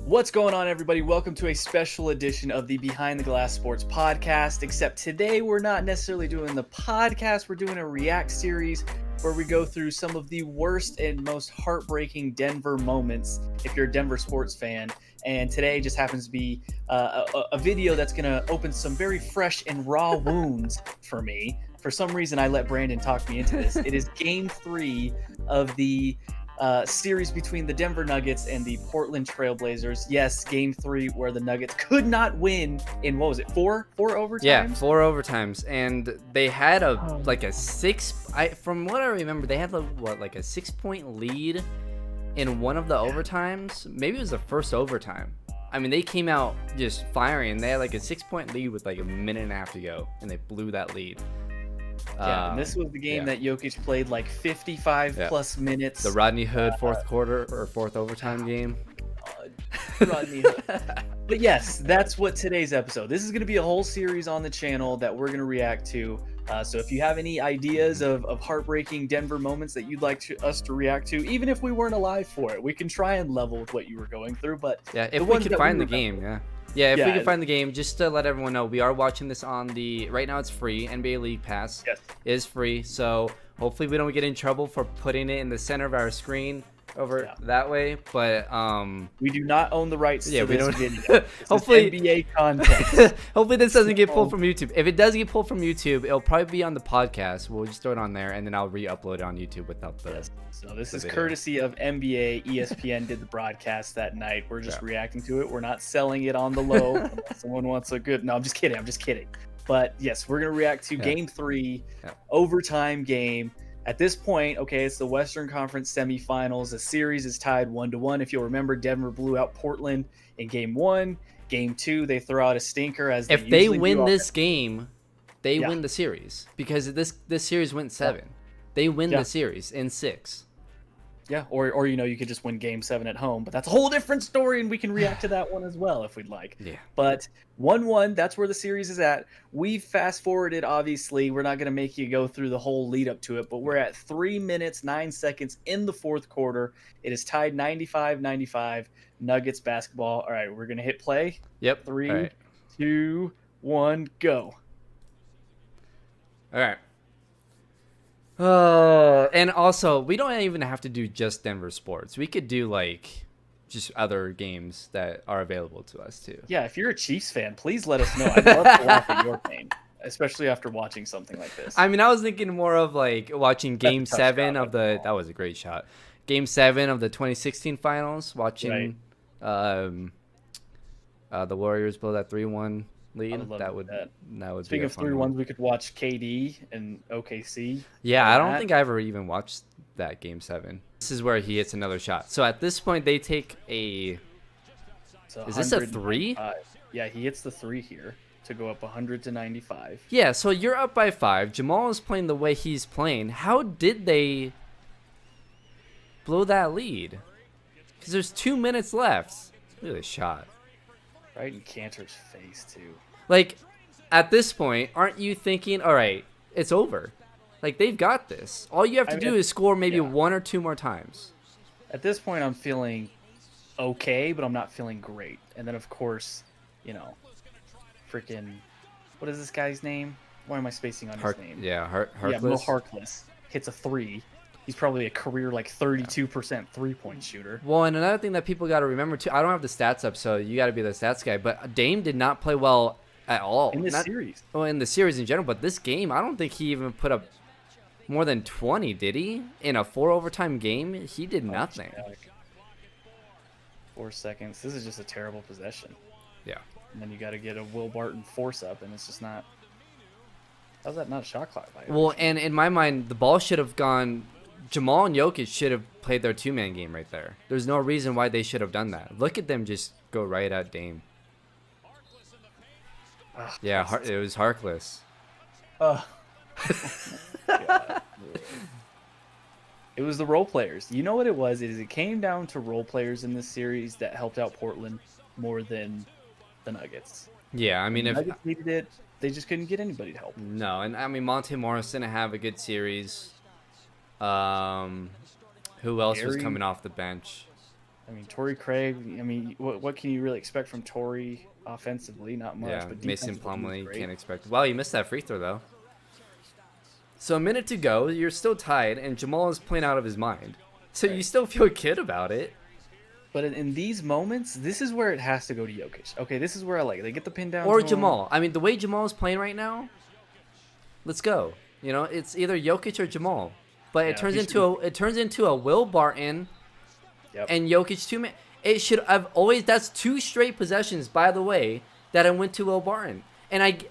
What's going on, everybody? Welcome to a special edition of the Behind the Glass Sports podcast. Except today, we're not necessarily doing the podcast, we're doing a react series where we go through some of the worst and most heartbreaking Denver moments if you're a Denver sports fan. And today just happens to be a video that's going to open some very fresh and raw wounds for me. For some reason, I let Brandon talk me into this. It is Game 3 of the series between the Denver Nuggets and the Portland Trailblazers. Yes, Game 3 where the Nuggets could not win in, what was it, four overtimes? Yeah, 4 overtimes, and they had from what I remember, they had a 6-point lead in one of the overtimes. Maybe it was the first overtime. I mean, they came out just firing. They had like a 6-point lead with like a minute and a half to go, and they blew that lead. Yeah, and this was the game that Jokic played like 55 plus minutes. The Rodney Hood fourth overtime game. Rodney Hood. But yes, that's what today's episode. This is going to be a whole series on the channel that we're going to react to. So if you have any ideas of heartbreaking Denver moments that you'd like us to react to, even if we weren't alive for it, we can try and level with what you were going through. But yeah, if we could find the game, if we can find the game, just to let everyone know, we are watching this on right now it's free, NBA League Pass is free, so hopefully we don't get in trouble for putting it in the center of our screen over that way, but we do not own the rights to this video. Hopefully NBA content. Hopefully this doesn't get pulled from YouTube. If it does get pulled from YouTube, it'll probably be on the podcast. We'll just throw it on there, and then I'll re-upload it on YouTube without the So this is courtesy of NBA. ESPN did the broadcast that night. We're just reacting to it. We're not selling it on the low. Unless someone wants a good... No, I'm just kidding. But yes, we're going to react to Game 3, overtime game. At this point, it's the Western Conference semifinals. The series is tied 1-1. If you'll remember, Denver blew out Portland in Game 1. Game 2, they throw out a stinker. If they win this game, they win the series, because this series went 7. They win the series in 6. Yeah, or you could just win Game 7 at home, but that's a whole different story, and we can react to that one as well if we'd like. Yeah. But 1-1, that's where the series is at. We fast forwarded, obviously. We're not going to make you go through the whole lead up to it, but we're at 3 minutes, 9 seconds in the fourth quarter. It is tied 95-95, Nuggets basketball. All right, we're going to hit play. Yep. 3, 2, 1, go. All right. Oh, and also, we don't even have to do just Denver sports. We could do just other games that are available to us too. Yeah, if you're a Chiefs fan, please let us know. I'd love to laugh at your pain, especially after watching something like this. I mean, I was thinking more of watching Game 7 of the. That was a great shot. Game 7 of the 2016 finals. Watching the Warriors blow that 3-1 lead. That would Speaking be of 3-1s, we could watch KD and OKC. Yeah, I don't think I ever even watched that Game 7. This is where he hits another shot. So at this point, they take a. Is this a 3? Yeah, he hits the 3 here to go up 100-95. Yeah, so you're up by 5. Jamal is playing the way he's playing. How did they blow that lead? Because there's 2 minutes left. Look at this shot. Right in Cantor's face, too. At this point, aren't you thinking, all right, it's over? They've got this. All you have to do is score maybe 1 or 2 more times. At this point, I'm feeling okay, but I'm not feeling great. And then, of course, freaking, what is this guy's name? Why am I spacing on his name? Yeah, Harkless. Yeah, Mo Harkless hits a 3. He's probably a career 32% three-point shooter. Well, and another thing that people got to remember too, I don't have the stats up, so you got to be the stats guy. But Dame did not play well at all in this series. Well, in the series in general, but this game, I don't think he even put up more than 20. Did he? In a 4 overtime game, he did nothing. 4 seconds. This is just a terrible possession. Yeah. And then you got to get a Will Barton force up, and it's just not. How's that not a shot clock? Well, and in my mind, the ball should have gone. Jamal and Jokic should have played their 2-man game right there. There's no reason why they should have done that. Look at them just go right at Dame. Yeah, it was Harkless. It was the role players. You know what it was? It came down to role players in this series that helped out Portland more than the Nuggets. Yeah, I mean, if Nuggets needed it, they just couldn't get anybody to help. No, and I mean, Monte Morris didn't have a good series. Who else was coming off the bench? I mean, Torrey Craig. I mean, what can you really expect from Torrey offensively? Not much, Yeah, but Mason defensively, he was Plumlee great. can't expect. Wow, you missed that free throw though. So a minute to go, you're still tied, and Jamal is playing out of his mind. So you Right. still feel good about it. But in these moments, this is where it has to go to Jokic. Okay, this is where I like it. They get the pin down Or to him. Jamal. I mean, the way Jamal is playing right now, let's go. You know, it's either Jokic or Jamal. But Yeah, he should. it turns into a Will Barton Yep. and Jokic two man. It should. I've always. That's two straight possessions, by the way, that I went to Will Barton. And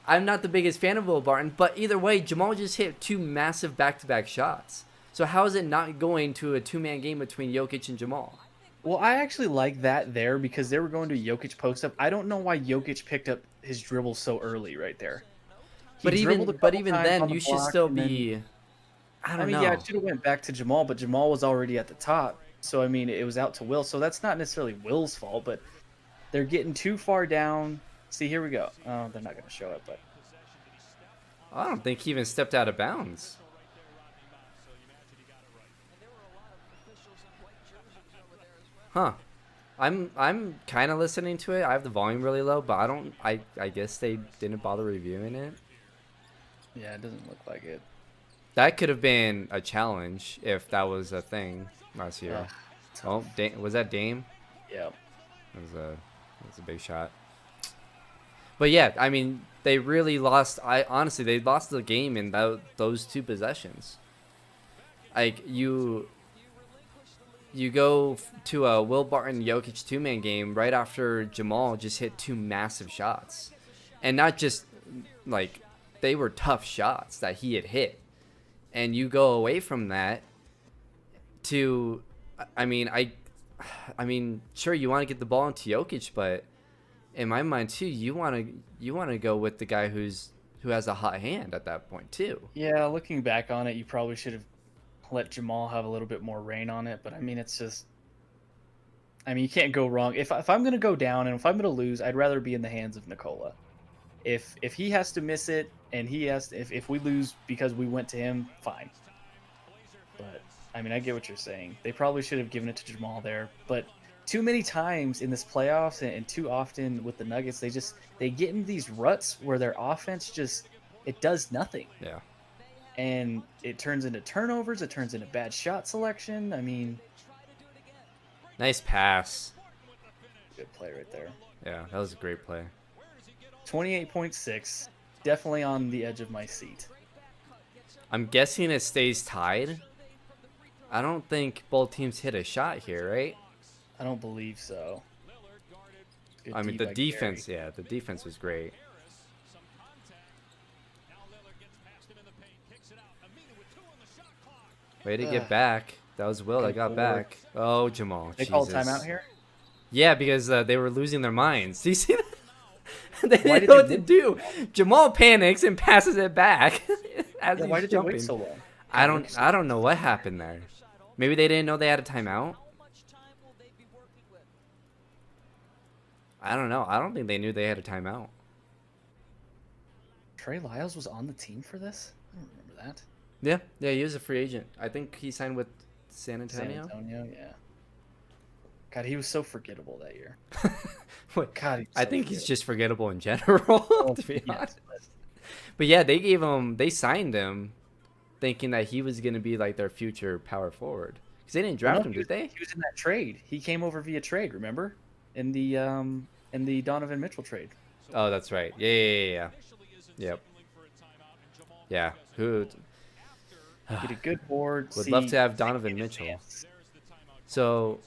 I'm not the biggest fan of Will Barton, but either way, Jamal just hit two massive back-to-back shots. So how is it not going to a two-man game between Jokic and Jamal? Well, I actually like that there because they were going to Jokic post up. I don't know why Jokic picked up his dribble so early right there. He dribbled a But couple even times then, on the you should block, still and then be. I I don't mean, yeah, know. it should have went back to Jamal, but Jamal was already at the top. So I mean, it was out to Will. So that's not necessarily Will's fault, but they're getting too far down. See, here we go. Oh, they're not going to show it, but I don't think he even stepped out of bounds. Huh. I'm kind of listening to it. I have the volume really low, but I guess they didn't bother reviewing it. yeah, it doesn't look like it. That could have been a challenge if that was a thing last year. Oh, was that Dame? Yeah. That was a big shot. But yeah, I mean, they really lost. Honestly, they lost the game in those two possessions. Like you go to a Will Barton Jokic two-man game right after Jamal just hit two massive shots, and not just like they were tough shots that he had hit, and you go away from that to, I mean, sure you want to get the ball into Jokic, but in my mind too, you want to go with the guy who has a hot hand at that point too. Yeah, looking back on it, you probably should have let Jamal have a little bit more reign on it. But I mean, it's just, I mean, you can't go wrong. If I'm gonna go down and if I'm gonna lose, I'd rather be in the hands of Nikola. If he has to miss it and if we lose because we went to him, fine. But I mean, I get what you're saying. They probably should have given it to Jamal there, but too many times in this playoffs and too often with the Nuggets, they get in these ruts where their offense just it does nothing. Yeah. And it turns into turnovers. It turns into bad shot selection. I mean, Nice pass. good play right there. Yeah, that was a great play. 28.6. Definitely on the edge of my seat. I'm guessing it stays tied. I don't think both teams hit a shot here, right? I don't believe so. Good I mean, D the by defense, Gary. yeah, the defense was great. Way to get back. That was Will that got back. Oh, Jamal. They Jesus. called timeout here? Yeah, because they were losing their minds. Do you see that? They Why didn't did know they what to wait? do. Jamal panics and passes it back as Yeah, he's why did jumping. they wait so long? I don't know what happened there. Maybe they didn't know they had a timeout. I don't know. I don't think they knew they had a timeout. Trey Lyles was on the team for this? I don't remember that. Yeah, he was a free agent. I think he signed with San Antonio. San Antonio, yeah. God, he was so forgettable that year. Wait, God, he was I so think he's forgettable. just forgettable in general, Oh, to be yes, honest. but- But yeah, they signed him thinking that he was going to be like their future power forward. Because they didn't draft No, him, did they? He was in that trade. He came over via trade, remember? In the Donovan Mitchell trade. Oh, that's right. Yeah. Yep. Yeah. Who Get a good board. would see, love to have you Donovan can't Mitchell? advance. So,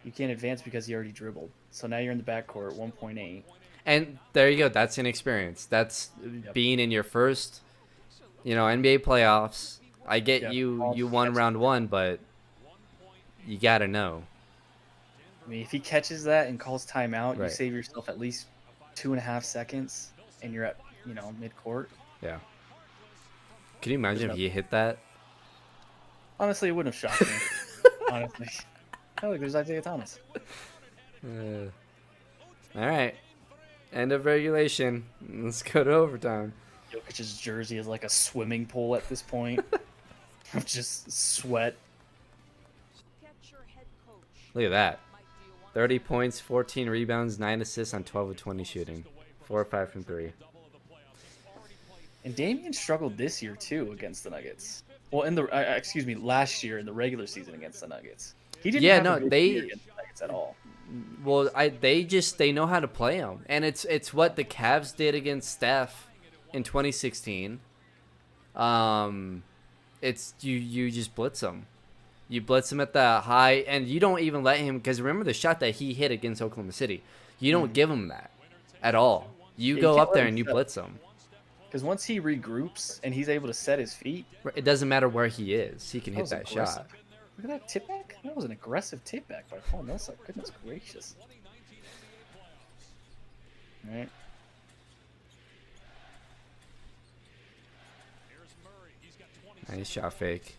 You can't advance because he already dribbled. So now you're in the backcourt, 1.8. and there you go. That's inexperience. That's Yep. being in your first, NBA playoffs. I get Yep. you won round one, but you got to know. I mean, if he catches that and calls timeout, you Right. save yourself at least 2.5 seconds, and you're at midcourt. Yeah. Can you imagine There's if you hit that? Honestly, it wouldn't have shocked me. Honestly, oh look, there's Isaiah Thomas. All right. End of regulation. Let's go to overtime. Jokic's jersey is like a swimming pool at this point of just sweat. Look at that. 30 points, 14 rebounds, 9 assists on 12 of 20 shooting. 4 or 5 from 3. And Damian struggled this year too against the Nuggets. Well, in the last year in the regular season against the Nuggets, he didn't have a good year against the Nuggets at all. Well, they know how to play him, and it's what the Cavs did against Steph in 2016. It's you just blitz him. You blitz him at the high, and you don't even let him, because remember the shot that he hit against Oklahoma City. You don't give him that at all. You go up there and you blitz him. Because once he regroups and he's able to set his feet, it doesn't matter where he is. He can hit that shot. Look at that tip back. That was an aggressive tip back by Paul Millsap. Goodness gracious. All right. Nice shot fake.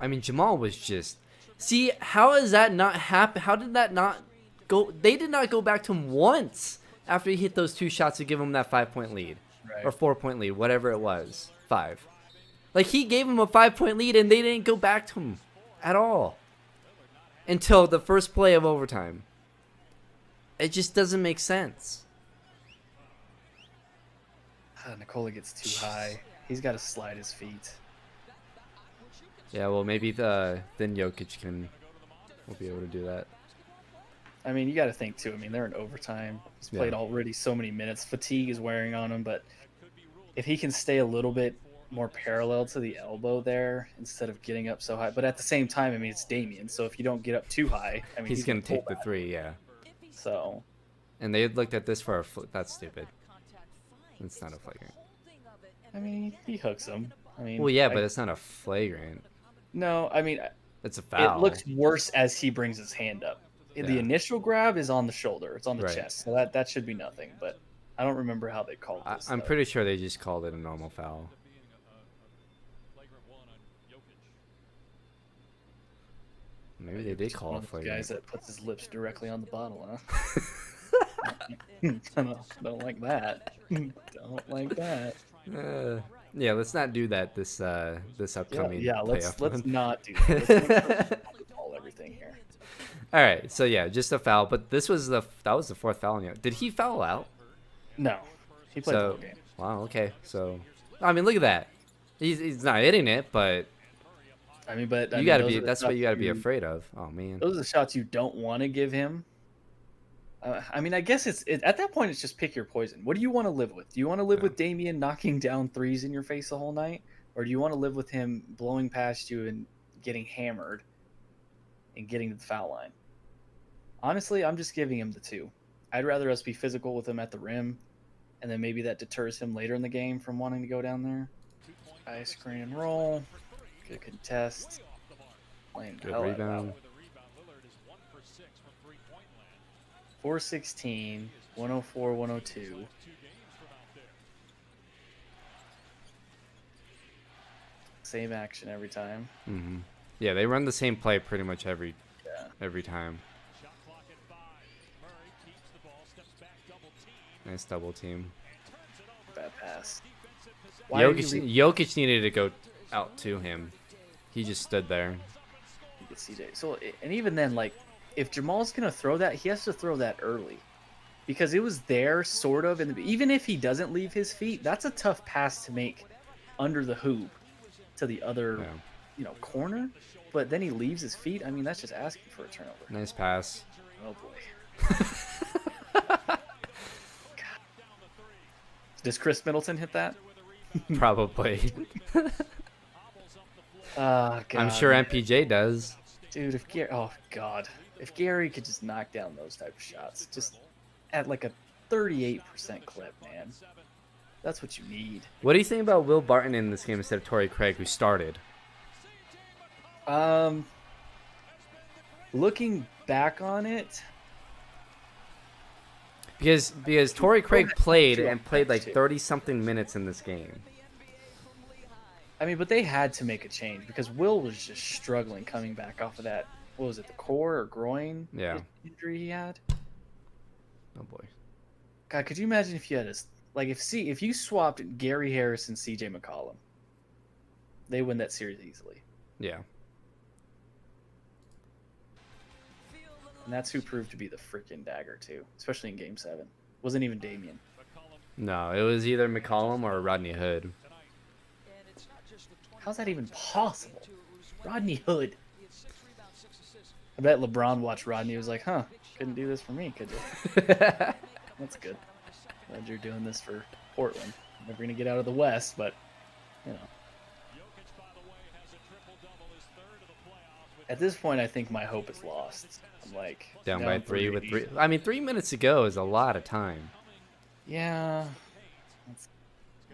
I mean, Jamal was just... See, how is that not happen? How did that not go? They did not go back to him once after he hit those 2 shots to give him that 5-point lead. Right. Or 4-point lead, whatever it was. 5. Like, he gave him a 5-point lead, and they didn't go back to him at all until the first play of overtime. It just doesn't make sense. Nikola gets too high. He's got to slide his feet. Yeah, well, maybe then Jokic will be able to do that. I mean, you got to think, too. I mean, they're in overtime. He's played already so many minutes. Fatigue is wearing on him, but if he can stay a little bit more parallel to the elbow there instead of getting up so high. But at the same time, I mean, it's Damian, so if you don't get up too high, I mean, he's going to take the 3, yeah. So. And they looked at this for a that's stupid. It's not a flagrant. I mean, he hooks him. I mean, well, yeah, but it's not a flagrant. No, I mean, it's a foul. It looks worse as he brings his hand up. Yeah. The initial grab is on the shoulder. It's on the chest. So that should be nothing. But I don't remember how they called this. I'm pretty sure they just called it a normal foul. Maybe they did call it flagrant. Guys that puts his lips directly on the bottle, huh? Don't like that. Don't like that. Yeah, let's not do that this upcoming. Yeah, let's not do that. Let's call everything here. All right, so yeah, just a foul, but that was the 4th foul on you. Did he foul out? No, he played the whole game. Wow, okay, so I mean, look at that. He's not hitting it, but I mean, but you gotta be. That's what you gotta be afraid of. Oh man, those are the shots you don't want to give him. I mean, I guess at that point, it's just pick your poison. What do you want to live with? Do you want to live with Damian knocking down 3s in your face the whole night? Or do you want to live with him blowing past you and getting hammered and getting to the foul line? Honestly, I'm just giving him the 2. I'd rather us be physical with him at the rim, and then maybe that deters him later in the game from wanting to go down there. Ice screen and roll. Good contest. Good rebound. 416, 104, 102. Same action every time. Mm-hmm. Yeah, they run the same play pretty much every time. Nice double team. Bad pass. Jokic needed to go out to him. He just stood there. You could see that. So, and even then, like, if Jamal's going to throw that, he has to throw that early. Because it was there, sort of. And even if he doesn't leave his feet, that's a tough pass to make under the hoop to the other, corner. But then he leaves his feet. I mean, that's just asking for a turnover. Nice pass. Oh, boy. God. Does Chris Middleton hit that? Probably. God, I'm sure MPJ does. Dude, if Gary could just knock down those type of shots, just at like a 38% clip, man. That's what you need. What do you think about Will Barton in this game instead of Torrey Craig, who started? Looking back on it, because Torrey Craig played like 30-something minutes in this game. I mean, but they had to make a change because Will was just struggling coming back off of that. What was it, the core or groin injury he had? Oh boy. God, could you imagine if you had if you swapped Gary Harris and CJ McCollum, they win that series easily. Yeah. And that's who proved to be the freaking dagger, too, especially in Game 7. Wasn't even Damian. No, it was either McCollum or Rodney Hood. How's that even possible? Rodney Hood. I bet LeBron watched Rodney. He was like, huh, couldn't do this for me, could you? That's good. Glad you're doing this for Portland. Never going to get out of the West, but, you know. At this point, I think my hope is lost. I'm like down by 3 with 3. I mean, 3 minutes to go is a lot of time. Yeah.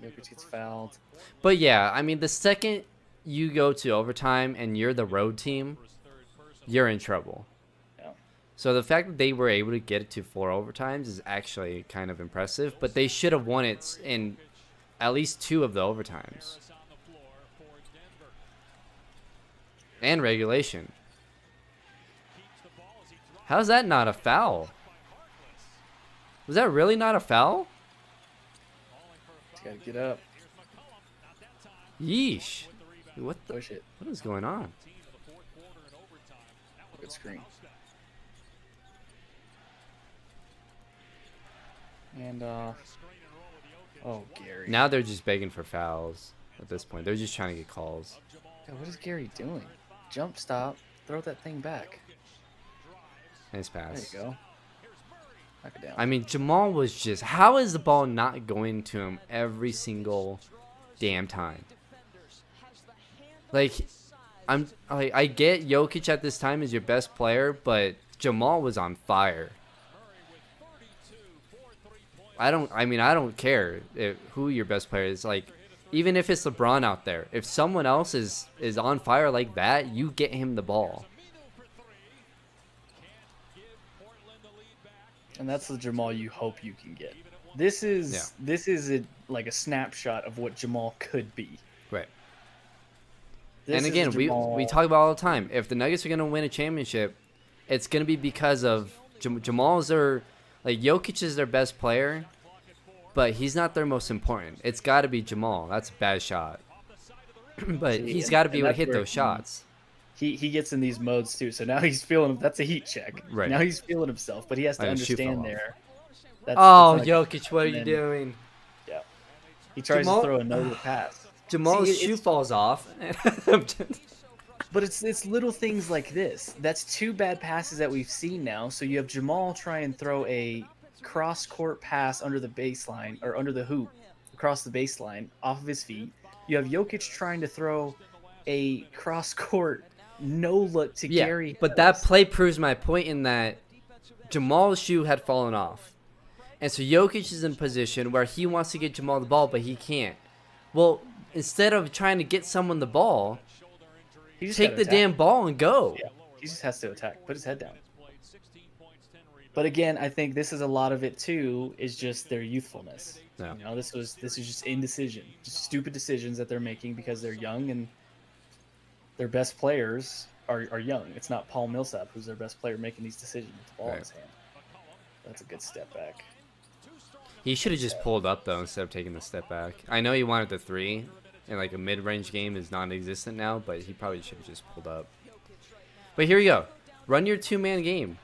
Jokic gets fouled. But yeah, I mean, the second you go to overtime and you're the road team, you're in trouble. Yeah. So the fact that they were able to get it to 4 overtimes is actually kind of impressive. But they should have won it in at least 2 of the overtimes. And regulation. How's that not a foul? Was that really not a foul? Just gotta get up. Yeesh. What the? Push it. What is going on? Good screen. And oh, Gary. Now they're just begging for fouls at this point. They're just trying to get calls. God, what is Gary doing? Jump stop. Throw that thing back. Nice pass. There you go. Knock it down. I mean, Jamal was just... How is the ball not going to him every single damn time? Like, I get Jokic at this time is your best player, but Jamal was on fire. I don't care who your best player is. Like, even if it's LeBron out there, if someone else is on fire like that, you get him the ball. And that's the Jamal you hope you can get. This is like a snapshot of what Jamal could be. Right. This and again, we talk about all the time. If the Nuggets are going to win a championship, it's going to be because of Jamal's their, like, Jokic is their best player, but he's not their most important. It's got to be Jamal. That's a bad shot. But he's got to be able to hit those shots. He gets in these modes too. So now he's feeling, that's a heat check. Right. Now he's feeling himself, but he has to understand there. Jokic, what are you doing? Yeah. He tries to throw another pass. Jamal's shoe falls off. But it's little things like this. That's 2 bad passes that we've seen now. So you have Jamal try and throw a cross-court pass under the baseline, or under the hoop, across the baseline, off of his feet. You have Jokic trying to throw a cross-court no-look to Gary. But that play proves my point in that Jamal's shoe had fallen off. And so Jokic is in position where he wants to get Jamal the ball, but he can't. Well, instead of trying to get someone the ball, take the damn ball and go. Yeah, he just has to attack. Put his head down. But again, I think this is a lot of it too, is just their youthfulness. No. You know, this is just indecision. Just stupid decisions that they're making because they're young and their best players are young. It's not Paul Millsap who's their best player making these decisions with the ball in his hand. That's a good step back. He should have just pulled up, though, instead of taking the step back. I know he wanted the 3, and like a mid-range game is non-existent now, but he probably should have just pulled up. But here we go. Run your 2-man game.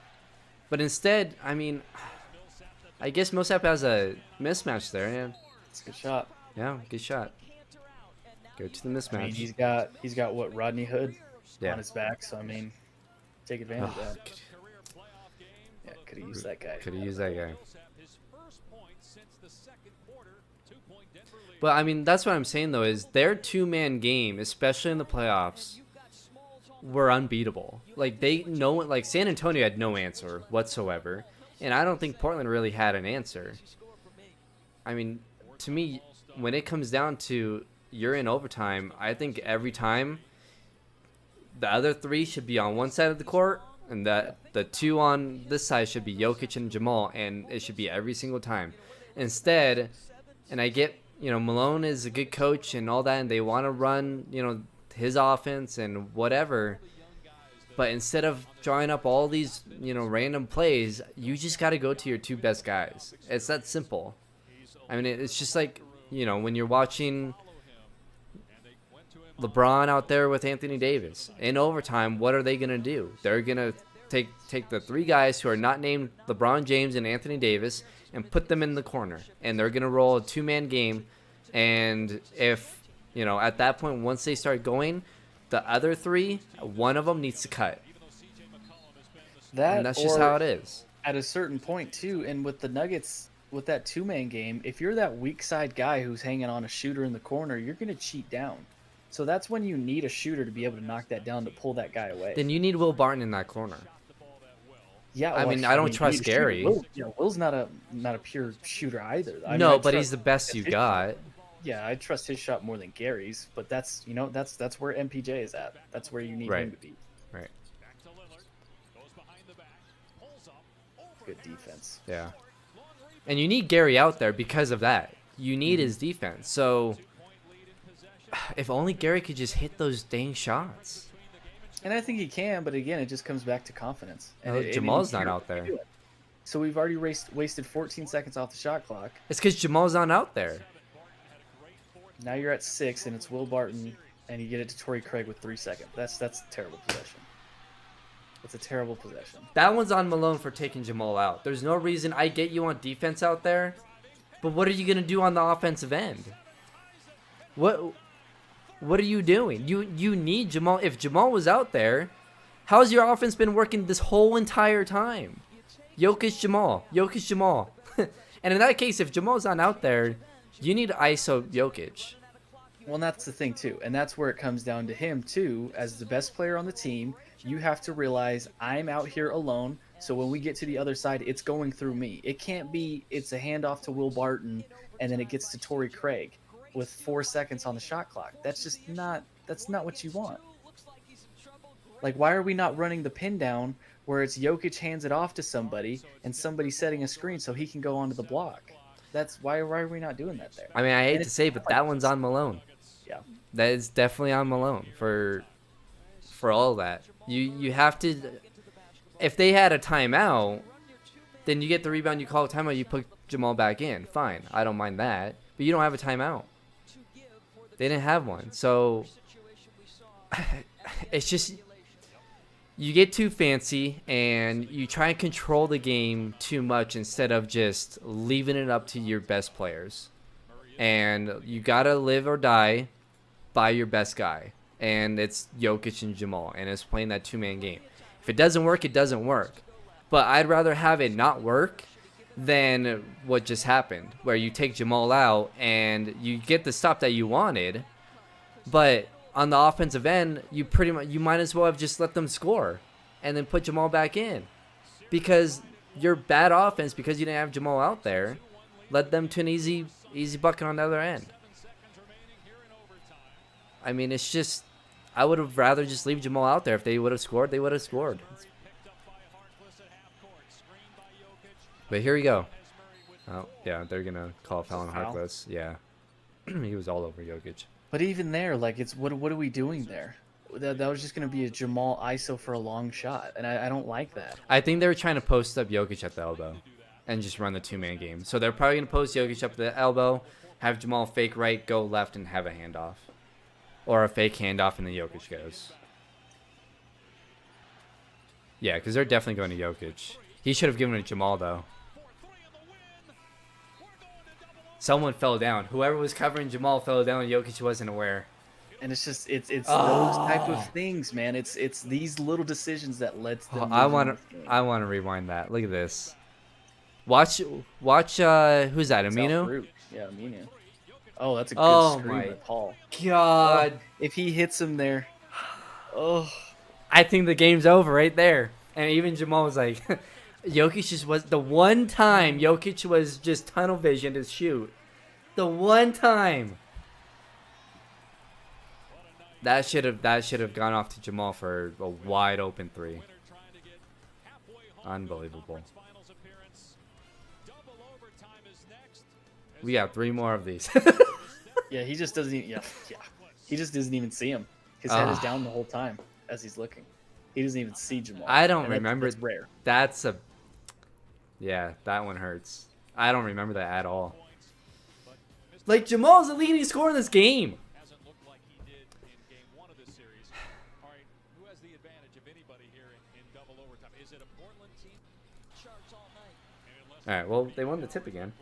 But instead, I mean, I guess Millsap has a mismatch there. Yeah. It's a good shot. Yeah, good shot. Go to the mismatch. I mean, he's got what, Rodney Hood on his back, so I mean, take advantage of that. Yeah, could have used that guy. Could have used that guy. But I mean, that's what I'm saying though, is their 2-man game, especially in the playoffs, were unbeatable. Like like San Antonio had no answer whatsoever, and I don't think Portland really had an answer. I mean, to me, when it comes down to you're in overtime, I think every time the other 3 should be on one side of the court, and that the 2 on this side should be Jokic and Jamal, and it should be every single time. Instead, and I get, Malone is a good coach and all that, and they want to run, his offense and whatever. But instead of drawing up all these, random plays, you just got to go to your 2 best guys. It's that simple. I mean, it's just like, when you're watching LeBron out there with Anthony Davis in overtime, what are they going to do? They're going to take the 3 guys who are not named LeBron James and Anthony Davis and put them in the corner, and they're gonna roll a 2-man game. And if at that point, once they start going, the other 3, one of them needs to cut. And that's just how it is. At a certain point too, and with the Nuggets, with that 2-man game, if you're that weak side guy who's hanging on a shooter in the corner, you're gonna cheat down. So that's when you need a shooter to be able to knock that down, to pull that guy away. Then you need Will Barton in that corner. Yeah, I mean, I don't trust Gary. Will's not a pure shooter either. No, but he's the best you got. Yeah, I trust his shot more than Gary's, but that's where MPJ is at. That's where you need him to be. Right. Good defense. Yeah. And you need Gary out there because of that. You need his defense. So if only Gary could just hit those dang shots. And I think he can, but again, it just comes back to confidence. And Jamal's not out there. So we've already wasted 14 seconds off the shot clock. It's because Jamal's not out there. Now you're at 6, and it's Will Barton, and you get it to Torrey Craig with 3 seconds. That's a terrible possession. It's a terrible possession. That one's on Malone for taking Jamal out. There's no reason. I get you on defense out there, but what are you gonna do on the offensive end? What are you doing? You need Jamal. If Jamal was out there, how's your offense been working this whole entire time? Jokic, Jamal. Jokic, Jamal. And in that case, if Jamal's not out there, you need ISO Jokic. Well, and that's the thing, too. And that's where it comes down to him, too. As the best player on the team, you have to realize I'm out here alone. So when we get to the other side, it's going through me. It can't be it's a handoff to Will Barton and then it gets to Torrey Craig with 4 seconds on the shot clock. That's not what you want. Like, why are we not running the pin down where it's Jokic hands it off to somebody and somebody setting a screen so he can go onto the block? That's why are we not doing that there? I mean, I hate to say, but that one's on Malone. Yeah. That is definitely on Malone for all of that. You have to. If they had a timeout, then you get the rebound, you call a timeout, you put Jamal back in. Fine, I don't mind that. But you don't have a timeout. They didn't have one, so it's just you get too fancy and you try and control the game too much instead of just leaving it up to your best players. And you gotta live or die by your best guy, and it's Jokic and Jamal, and it's playing that 2-man game. If it doesn't work, it doesn't work. But I'd rather have it not work than what just happened, where you take Jamal out and you get the stop that you wanted, but on the offensive end, you might as well have just let them score and then put Jamal back in, because your bad offense, because you didn't have Jamal out there, led them to an easy bucket on the other end. I mean, it's just, I would have rather just leave Jamal out there. If they would have scored, they would have scored. But here we go. Oh, yeah, they're going to call a foul on Harkless. Yeah. He was all over Jokic. But even there, like, it's what are we doing there? That was just going to be a Jamal ISO for a long shot, and I don't like that. I think they were trying to post up Jokic at the elbow and just run the 2-man game. So they're probably going to post Jokic up the elbow, have Jamal fake right, go left, and have a handoff. Or a fake handoff, and then Jokic goes. Yeah, because they're definitely going to Jokic. He should have given it to Jamal, though. Someone fell down. Whoever was covering Jamal fell down, and Jokic wasn't aware. And it's just it's those type of things, man. It's these little decisions that led to them. I want to rewind that. Look at this. Watch. Who's that? Aminu? Yeah, Aminu. Oh, that's a good screen by Paul. God. Oh, if he hits him there, I think the game's over right there. And even Jamal was like, Jokic just was the one time Jokic was just tunnel vision to shoot. The one time. That should have gone off to Jamal for a wide open 3. Unbelievable. We got 3 more of these. Yeah, he just doesn't even, he just doesn't even see him. His head is down the whole time as he's looking. He doesn't even see Jamal. I don't remember. That's rare. Yeah, that one hurts. I don't remember that at all. Like, Jamal's the leading scorer in this game. All right, well, they won the tip again.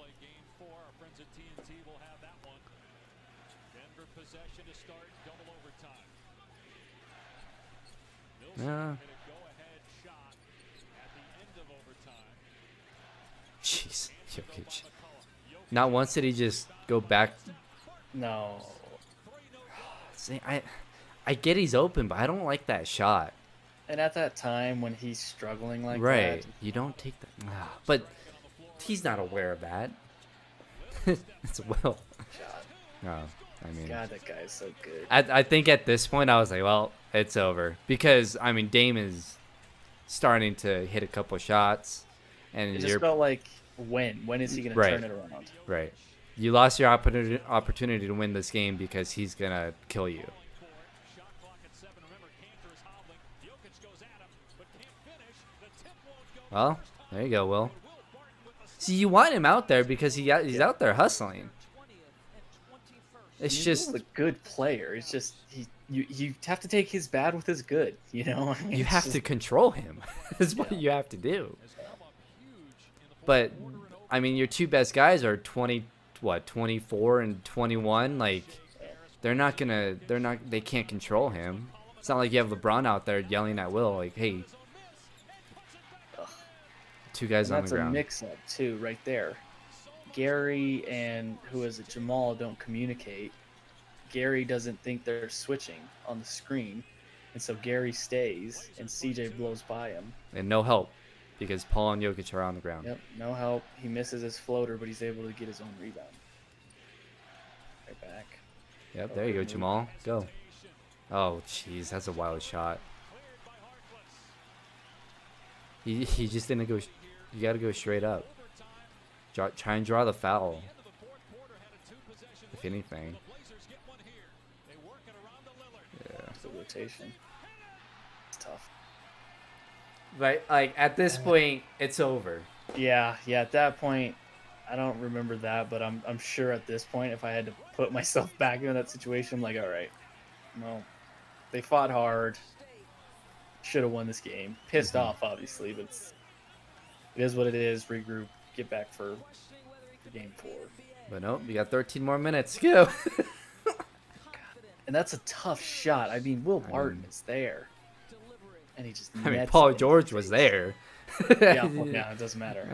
Yeah. Jeez, Jokic. Not once did he just go back. No. See, I get he's open, but I don't like that shot. And at that time when he's struggling like Right. that. You don't take that. But he's not aware of that. It's Will. Shot. No, I mean. God, that guy is so good. I think at this point I was like, well, it's over. Because, I mean, Dame is starting to hit a couple shots. And It just felt like, when is he going to turn it around? Right. You lost your opportunity to win this game because he's going to kill you. Well, there you go, Will. See, you want him out there because he's out there hustling. It's just a good player. It's just you have to take his bad with his good. You know, I mean, you have to control him. That's what you have to do. But I mean, your two best guys are 24 and 21. Like, they can't control him. It's not like you have LeBron out there yelling at Will like, "Hey." Two guys on the ground. That's a mix-up too, right there. Gary and Jamal don't communicate. Gary doesn't think they're switching on the screen, and so Gary stays, and CJ blows by him. And no help, because Paul and Jokic are on the ground. Yep, no help. He misses his floater, but he's able to get his own rebound. Right back. Yep, there you go, Jamal. Go. Oh, jeez, that's a wild shot. He just didn't go. You got to go straight up. Try and draw the foul. If anything. Yeah. It's a rotation. It's tough. But like at this point, it's over. Yeah. At that point, I don't remember that, but I'm sure at this point, if I had to put myself back in that situation, I'm like, all right, well, they fought hard. Should have won this game. Pissed off, obviously, but it is what it is. Regroup, get back for game 4. But nope, you got 13 more minutes. Go. And that's a tough shot. I mean, Will Barton is there, and he just. I mean, Paul George was there. Yeah, it doesn't matter.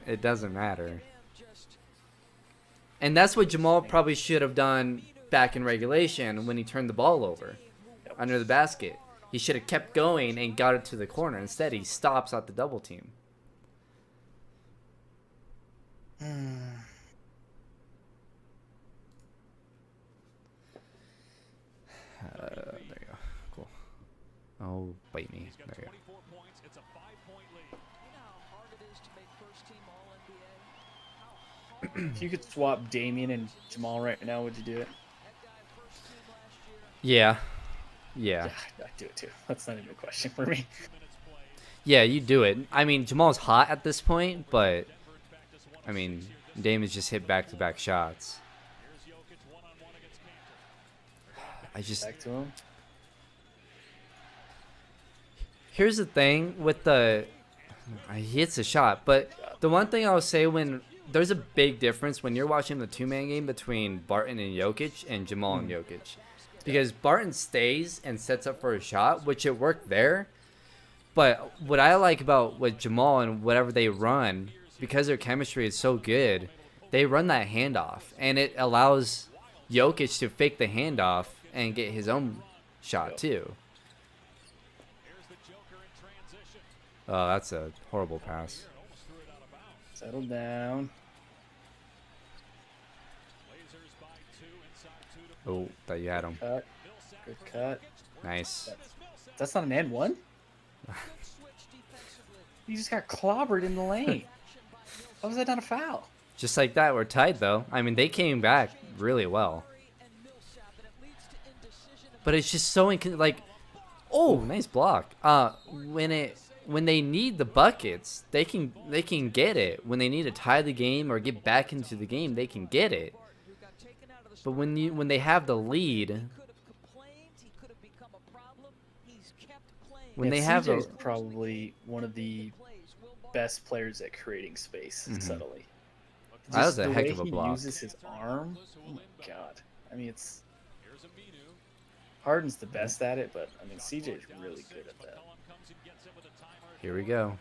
It doesn't matter. And that's what Jamal probably should have done back in regulation when he turned the ball over under the basket. He should have kept going and got it to the corner. Instead, he stops at the double team. There you go. Cool. Oh, bite me. There you go. If you could swap Damian and Jamal right now, would you do it? Yeah, I'd do it too. That's not even a question for me. Yeah, you do it. I mean, Jamal's hot at this point, but I mean, Dame has just hit back-to-back shots. Back to him. Here's the thing with he hits a shot, but the one thing I'll say when there's a big difference when you're watching the two-man game between Barton and Jokic and Jamal and Jokic. Because Barton stays and sets up for a shot, which it worked there. But what I like about with Jamal and whatever they run, because their chemistry is so good, they run that handoff. And it allows Jokic to fake the handoff and get his own shot too. Oh, that's a horrible pass. Settle down. Oh, thought you had him. Cut. Good cut. Nice. That's not an and one. You just got clobbered in the lane. How was that not a foul? Just like that, we're tied though. I mean, they came back really well. But it's just so oh, nice block. When they need the buckets, they can get it. When they need to tie the game or get back into the game, they can get it. But when they have the lead, CJ's probably one of the best players at creating space subtly. That was Just a the heck way of a he block. uses his arm. Oh my god. I mean, it's Harden's the best at it, but I mean, CJ's really good at that. Here we go.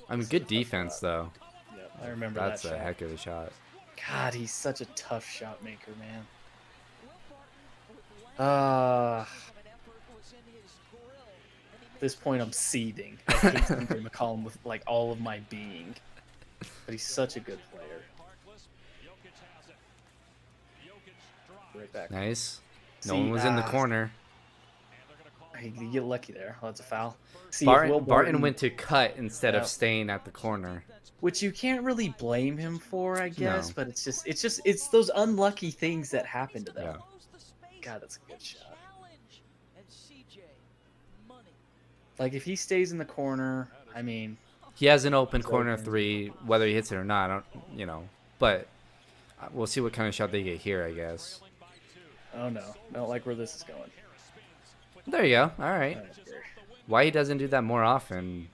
I mean, good defense though. Yeah, I remember That's that a shot. heck of a shot. God, he's such a tough shot maker, man. At this point, I'm seething. I hate CJ McCollum with like all of my being, but he's such a good player. Right back. Nice. See, No one was in the corner. You get lucky there. Oh, that's a foul. See, Barton went to cut instead of staying at the corner. Which you can't really blame him for, I guess, No. but it's those unlucky things that happen to them. Yeah. God, that's a good shot. Like if he stays in the corner, I mean, he has an open corner three, whether he hits it or not. I don't, you know, but we'll see what kind of shot they get here, I guess. Oh no, I don't like where this is going. There you go. All right. Why he doesn't do that more often?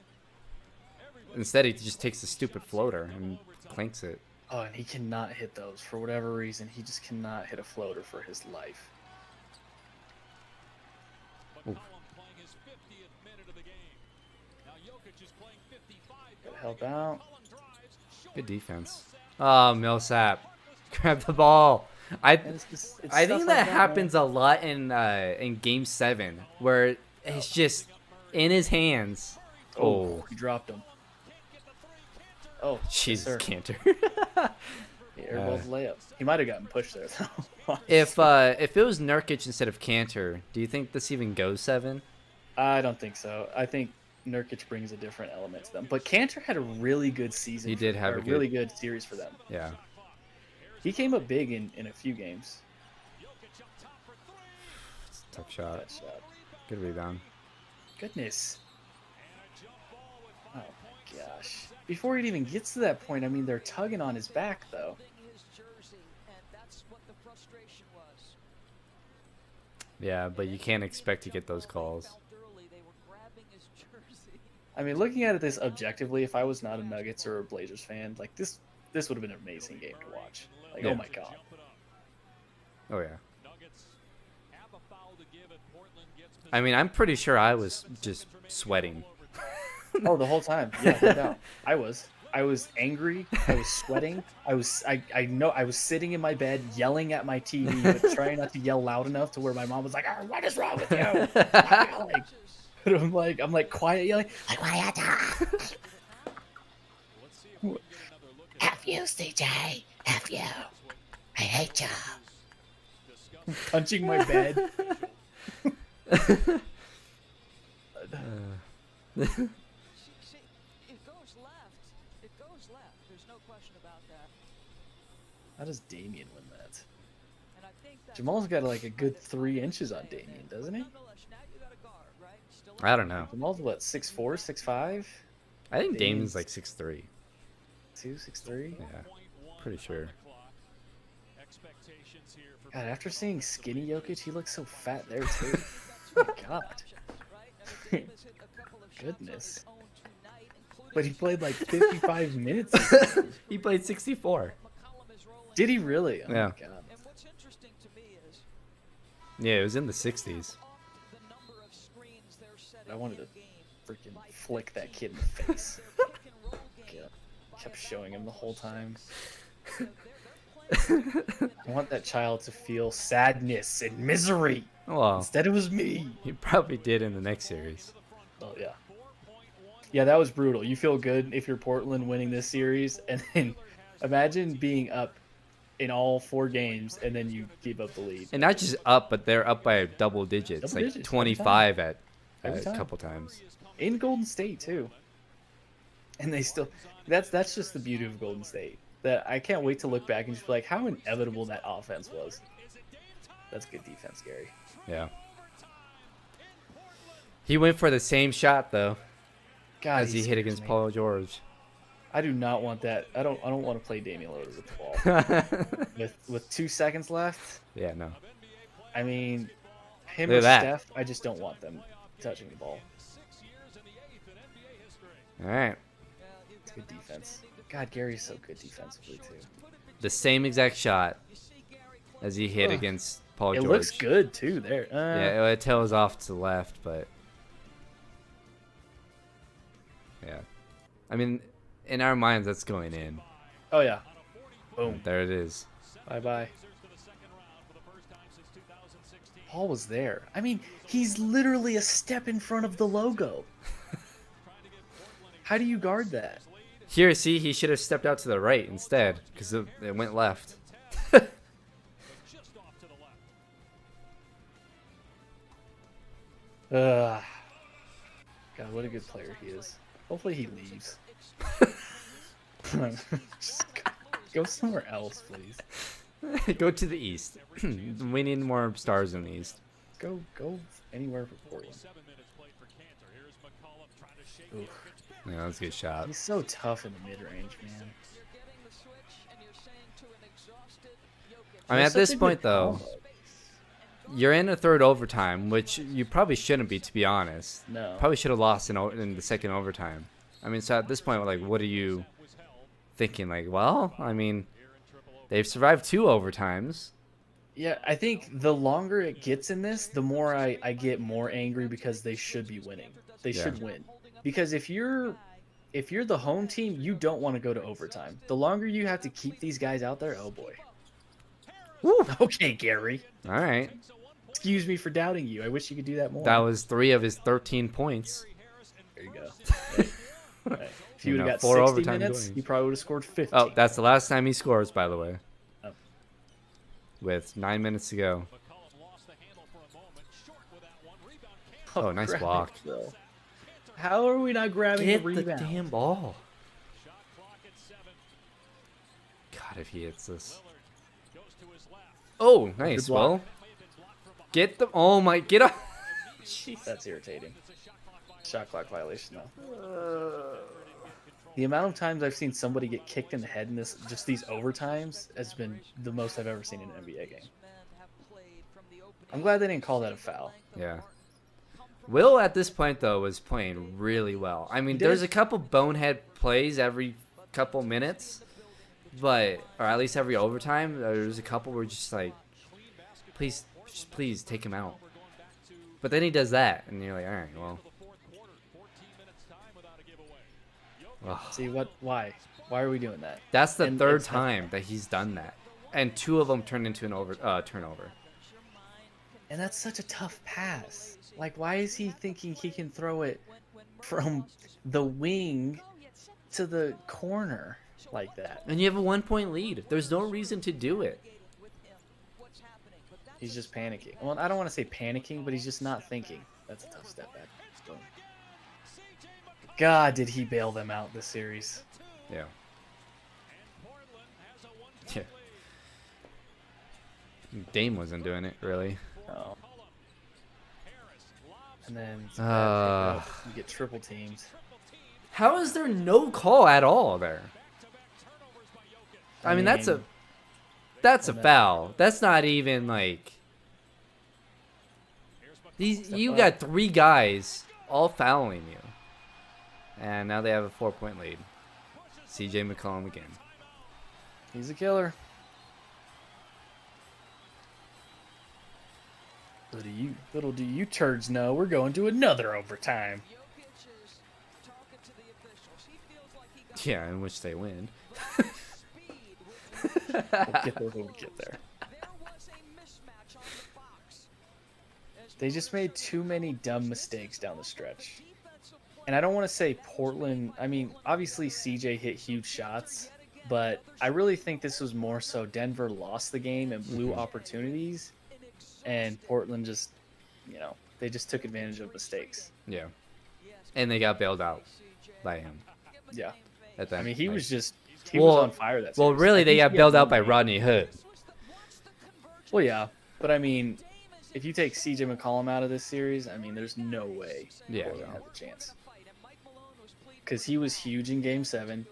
Instead, he just takes the stupid floater and clanks it. Oh, and he cannot hit those for whatever reason. He just cannot hit a floater for his life. Ooh. Gotta help out. Good defense. Oh, Millsap, grab the ball. I think that happens a lot in Game 7 where it's just in his hands. Oh, he dropped him. Oh, Jesus, Cantor. Airball's layup. He might have gotten pushed there though. If it was Nurkic instead of Cantor, do you think this even goes 7? I don't think so. I think Nurkic brings a different element to them. But Cantor had a really good season. He did have a really good series for them. Yeah. He came up big in a few games. It's a tough shot. Good rebound. Goodness. Oh my gosh. Before it even gets to that point, I mean, they're tugging on his back, though. Yeah, but you can't expect to get those calls. I mean, looking at this objectively, if I was not a Nuggets or a Blazers fan, like this would have been an amazing game to watch. Like, oh my god. Oh yeah. I mean, I'm pretty sure I was just sweating. Oh, the whole time. Yeah, no doubt. I was angry. I was sweating. I was sitting in my bed yelling at my TV, but trying not to yell loud enough to where my mom was like, "Oh, what is wrong with you?" But I'm like quiet yelling, like, "Quiet." F you, CJ. F you. I hate you. I'm punching my bed. How does Damian win that? Jamal's got like a good 3 inches on Damian, doesn't he? I don't know. Jamal's what, 6'4", 6'5"? I think Damian's like 6'3". 2, 6'3"? Yeah, pretty sure. God, after seeing skinny Jokic, he looks so fat there too. Oh my god. Goodness. But he played like 55 minutes. He played 64. Did he really? Oh yeah. My god. Yeah, it was in the 60s. I wanted to freaking flick that kid in the face. Yeah. Kept showing him the whole time. I want that child to feel sadness and misery. Well, instead it was me. He probably did in the next series. Oh yeah. Yeah, that was brutal. You feel good if you're Portland winning this series, and then imagine being up in all 4 games and then you give up the lead. And not just up, but they're up by double digits, like 25 at a couple times. In Golden State too. And they still that's just the beauty of Golden State. That I can't wait to look back and just be like how inevitable that offense was. That's good defense, Gary. Yeah. He went for the same shot though. God, as he hit against Paul George. I do not want that. I don't want to play Damian Lillard with the ball. with 2 seconds left. Yeah, no. I mean, him or Steph, I just don't want them touching the ball. All right. It's good defense. God, Gary's so good defensively too. The same exact shot as he hit against Paul George. It looks good too there. Yeah, it tails off to the left, but yeah. I mean, in our minds, that's going in. Oh yeah. Boom. There it is. Bye-bye. Paul was there. I mean, he's literally a step in front of the logo. How do you guard that? Here, see, he should have stepped out to the right instead because it went left. God, what a good player he is. Hopefully he leaves. Just go somewhere else, please. Go to the east. We need more stars in the east. Go anywhere for Portland. Oof. Yeah, that's a good shot. He's so tough in the mid-range, man. I mean, at this point, though, you're in a third overtime, which you probably shouldn't be, to be honest. No. Probably should have lost in the second overtime. I mean, so at this point, like, what are you thinking? Like, well, I mean, they've survived 2 overtimes. Yeah, I think the longer it gets in this, the more I get more angry because they should be winning. They should win. Because if you're the home team, you don't want to go to overtime. The longer you have to keep these guys out there, oh boy. Woo. Okay, Gary. All right. Excuse me for doubting you. I wish you could do that more. That was 3 of his 13 points. There you go. Hey. If you would have got 4 60 overtime minutes, goings. you probably would have scored 50. Oh, that's the last time he scores, by the way. Oh. With 9 minutes to go. Oh, nice block. How are we not grabbing the rebound? Get the damn ball. God, if he hits this. Oh, nice. Well, get the. Oh my, get up. That's irritating. Shot clock violation, though. The amount of times I've seen somebody get kicked in the head in just these overtimes has been the most I've ever seen in an NBA game. I'm glad they didn't call that a foul. Yeah. Will, at this point, though, was playing really well. I mean, there's a couple bonehead plays every couple minutes, or at least every overtime. There's a couple where just like, please take him out. But then he does that, and you're like, all right, well. See, why? Why are we doing that? That's the third time that he's done that. And 2 of them turned into an turnover. And that's such a tough pass. Like, why is he thinking he can throw it from the wing to the corner like that? And you have a 1-point lead. There's no reason to do it. He's just panicking. Well, I don't want to say panicking, but he's just not thinking. That's a tough step back. Boom. God, did he bail them out this series? Yeah. Yeah. Dame wasn't doing it, really. Oh. And then you get triple teams. How is there no call at all there? I mean, that's a foul. That's not even like you got 3 guys all fouling you. And now they have a 4-point lead. CJ McCollum again. He's a killer. Little do you turds know, we're going to another overtime. Yeah, in which they win. We'll get there when we get there. They just made too many dumb mistakes down the stretch. And I don't want to say Portland. I mean, obviously CJ hit huge shots, but I really think this was more so Denver lost the game and blew opportunities, and Portland just, they just took advantage of mistakes. Yeah. And they got bailed out by him. Yeah. At that, I mean, he was on fire that series. Well, really, they got bailed out by Rodney Hood. Well, yeah. But, I mean, if you take CJ McCollum out of this series, I mean, there's no way Portland has a chance. Because he was huge in Game 7.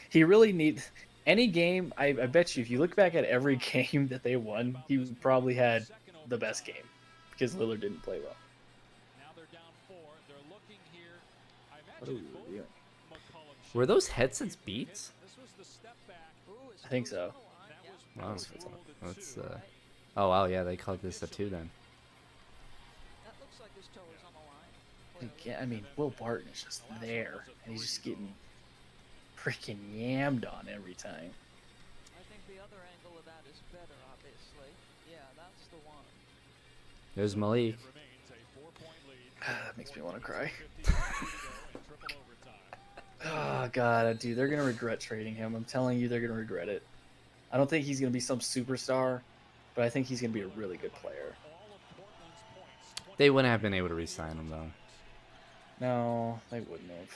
He really needs any game. I bet you if you look back at every game that they won, he probably had the best game because Lillard didn't play well. What are we reviewing? Were those headsets Beats? I think so. Wow. That's oh wow, yeah, they called this a 2 then. Yeah, I mean, Will Barton is just there, and he's just getting freaking yammed on every time. I think the other angle of that is better, obviously. Yeah, that's the one. There's Malik. That makes me want to cry. Oh god, dude, they're gonna regret trading him. I'm telling you, they're gonna regret it. I don't think he's gonna be some superstar, but I think he's gonna be a really good player. They wouldn't have been able to re-sign him though. No, they wouldn't have.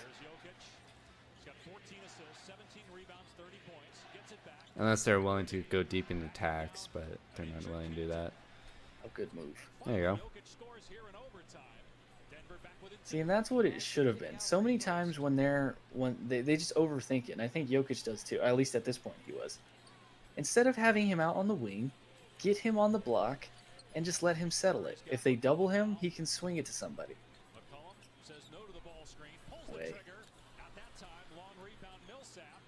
Unless they're willing to go deep into tax, but they're not willing to do that. A good move. There you go. See, and that's what it should have been. So many times when they just overthink it, and I think Jokic does too. At least at this point, he was. Instead of having him out on the wing, get him on the block, and just let him settle it. If they double him, he can swing it to somebody. Wait. At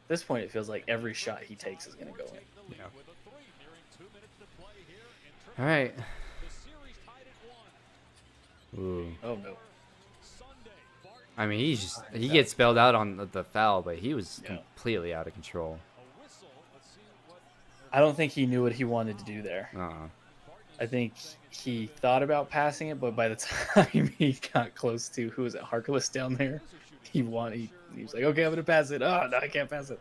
this point, it feels like every shot he takes is going to go in. Yeah. All right. Ooh. Oh no. I mean, he gets bailed out on the foul, but he was completely out of control. I don't think he knew what he wanted to do there. I think he thought about passing it, but by the time he got close to, who was it, Harkless down there, he was like, okay, I'm gonna pass it. Oh no, I can't pass it.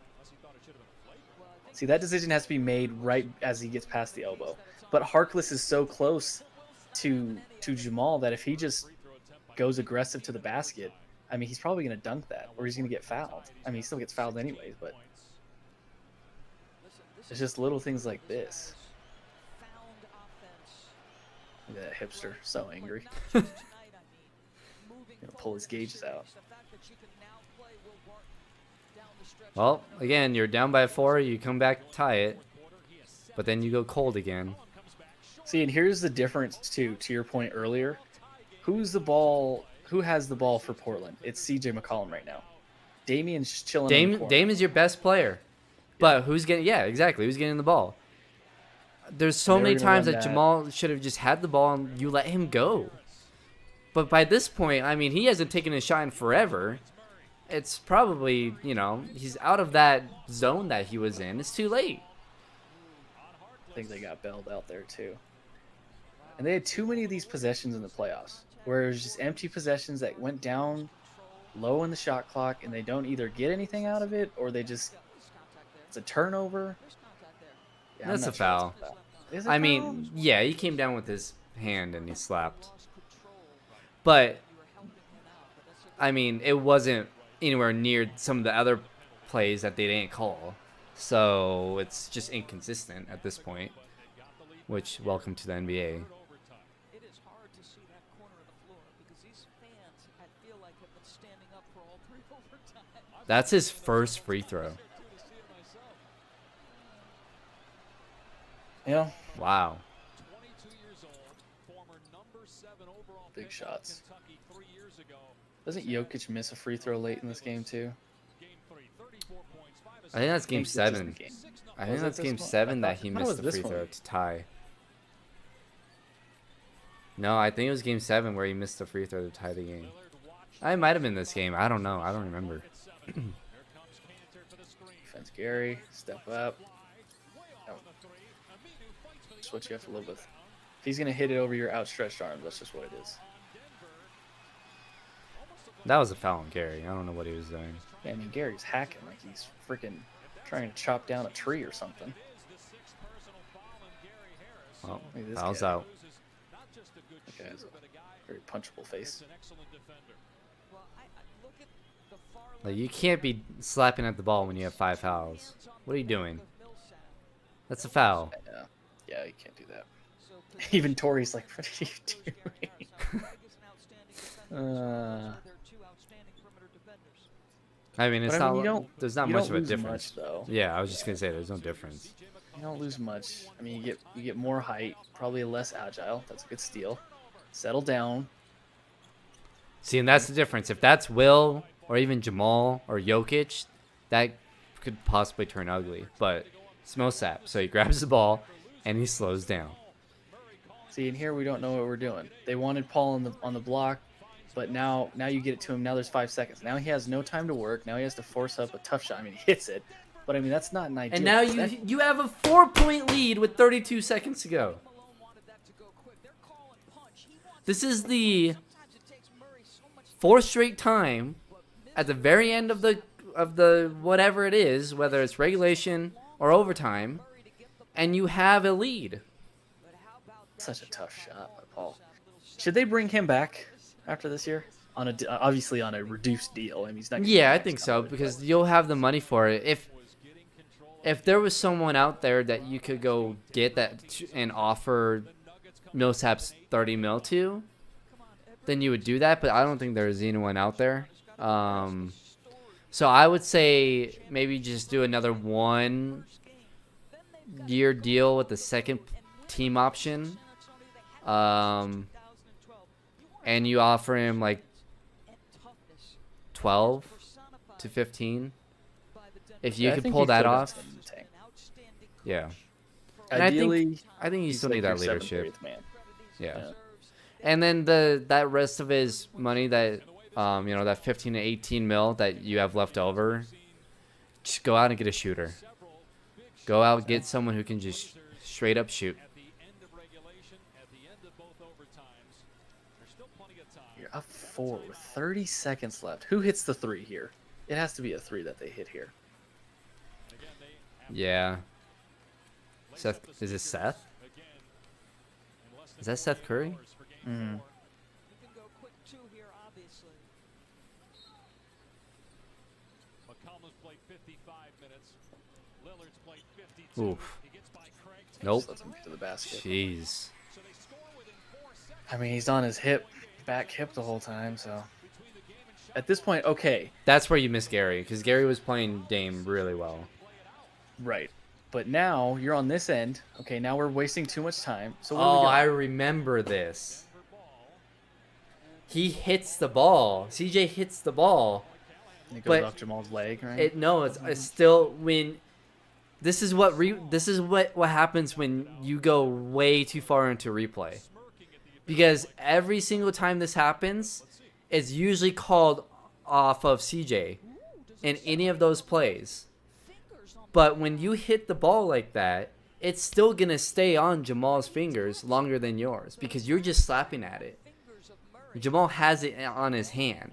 See, that decision has to be made right as he gets past the elbow. But Harkless is so close to Jamal that if he just goes aggressive to the basket, I mean, he's probably going to dunk that, or he's going to get fouled. I mean, he still gets fouled anyways, but it's just little things like this. Look at that hipster, so angry. Gonna pull his gauges out. Well, again, you're down by 4. You come back, tie it, but then you go cold again. See, and here's the difference too. To your point earlier, who has the ball for Portland? It's CJ McCollum right now. Damian's just chilling. Dame is your best player, but who's getting? Yeah, exactly. Who's getting the ball? There's so many times that Jamal should have just had the ball and you let him go. But by this point, I mean, he hasn't taken a shot in forever. It's probably, he's out of that zone that he was in. It's too late. I think they got bailed out there too. And they had too many of these possessions in the playoffs where it was just empty possessions that went down low in the shot clock and they don't either get anything out of it or it's a turnover. Yeah, that's a foul. I mean, yeah, he came down with his hand and he slapped. But, I mean, it wasn't anywhere near some of the other plays that they didn't call. So it's just inconsistent at this point. Which, welcome to the NBA. That's his first free throw. Yeah. Wow. Big shots. Doesn't Jokic miss a free throw late in this game too? I think that's game 7. I think that's game 7 that he missed the free throw to tie. No, I think it was game 7 where he missed the free throw to tie the game. I might have been this game. I don't know. I don't remember. Defense Gary, step up. Oh. That's what you have to live with. If he's gonna hit it over your outstretched arms, that's just what it is. That was a foul on Gary. I don't know what he was doing. Yeah, I mean, Gary's hacking like he's freaking trying to chop down a tree or something. Well, foul's out. That guy has a very punchable face. Like, you can't be slapping at the ball when you have 5 fouls. What are you doing? That's a foul. Yeah, you can't do that. Even Tori's like, what are you doing? I mean, it's not. There's not much of a difference. Though. Yeah, I was just gonna say there's no difference. You don't lose much. I mean, you get more height, probably less agile. That's a good steal. Settle down. See, and that's the difference. If that's Will or even Jamal or Jokic, that could possibly turn ugly. But it's Millsap, so he grabs the ball and he slows down. See, and here we don't know what we're doing. They wanted Paul on the block, but now you get it to him. Now there's 5 seconds. Now he has no time to work. Now he has to force up a tough shot. I mean, he hits it, but I mean that's not an ideal. And now you have a 4-point lead with 32 seconds to go. This is the fourth straight time at the very end of the whatever it is, whether it's regulation or overtime, and you have a lead. Such a tough shot by Paul. Should they bring him back after this year? Obviously on a reduced deal. I mean, he's not. Yeah, I think so because you'll have the money for it. If there was someone out there that you could go get that and offer Millsap's 30 mil to, then you would do that. But I don't think there's anyone out there. So I would say maybe just do another 1-year deal with the second team option. And you offer him like 12 to 15 if you could pull that off. Yeah. And Ideally, I think you still need that leadership. Man. Yeah. And then that rest of his money that that 15 to 18 mil that you have left over, just go out and get a shooter. Go out and get someone who can just straight up shoot. You're up 4 with 30 seconds left. Who hits the 3 here? It has to be a 3 that they hit here. Yeah. Seth, is it Seth? Is that Seth Curry? Mm. Oof. Nope. Lets him get to the basket. Jeez. I mean, he's on his back hip the whole time, so. At this point, okay. That's where you miss Gary, because Gary was playing Dame really well. Right. But now, you're on this end. Okay, now we're wasting too much time. So what do we got? I remember this. He hits the ball. CJ hits the ball. And it goes off Jamal's leg, right? It's still when. This is what happens when you go way too far into replay. Because every single time this happens, it's usually called off of CJ in any of those plays. But when you hit the ball like that, it's still going to stay on Jamal's fingers longer than yours because you're just slapping at it. Jamal has it on his hand.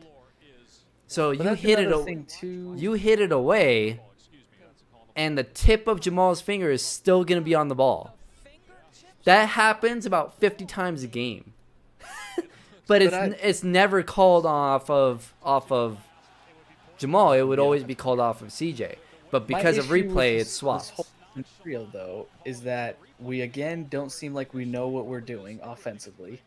So you hit it away, and the tip of Jamal's finger is still going to be on the ball. That happens about 50 times a game. but it's never called off of Jamal. It would always be called off of CJ. But because of replay, it's swapped. This whole scenario, though, is that we again don't seem like we know what we're doing offensively.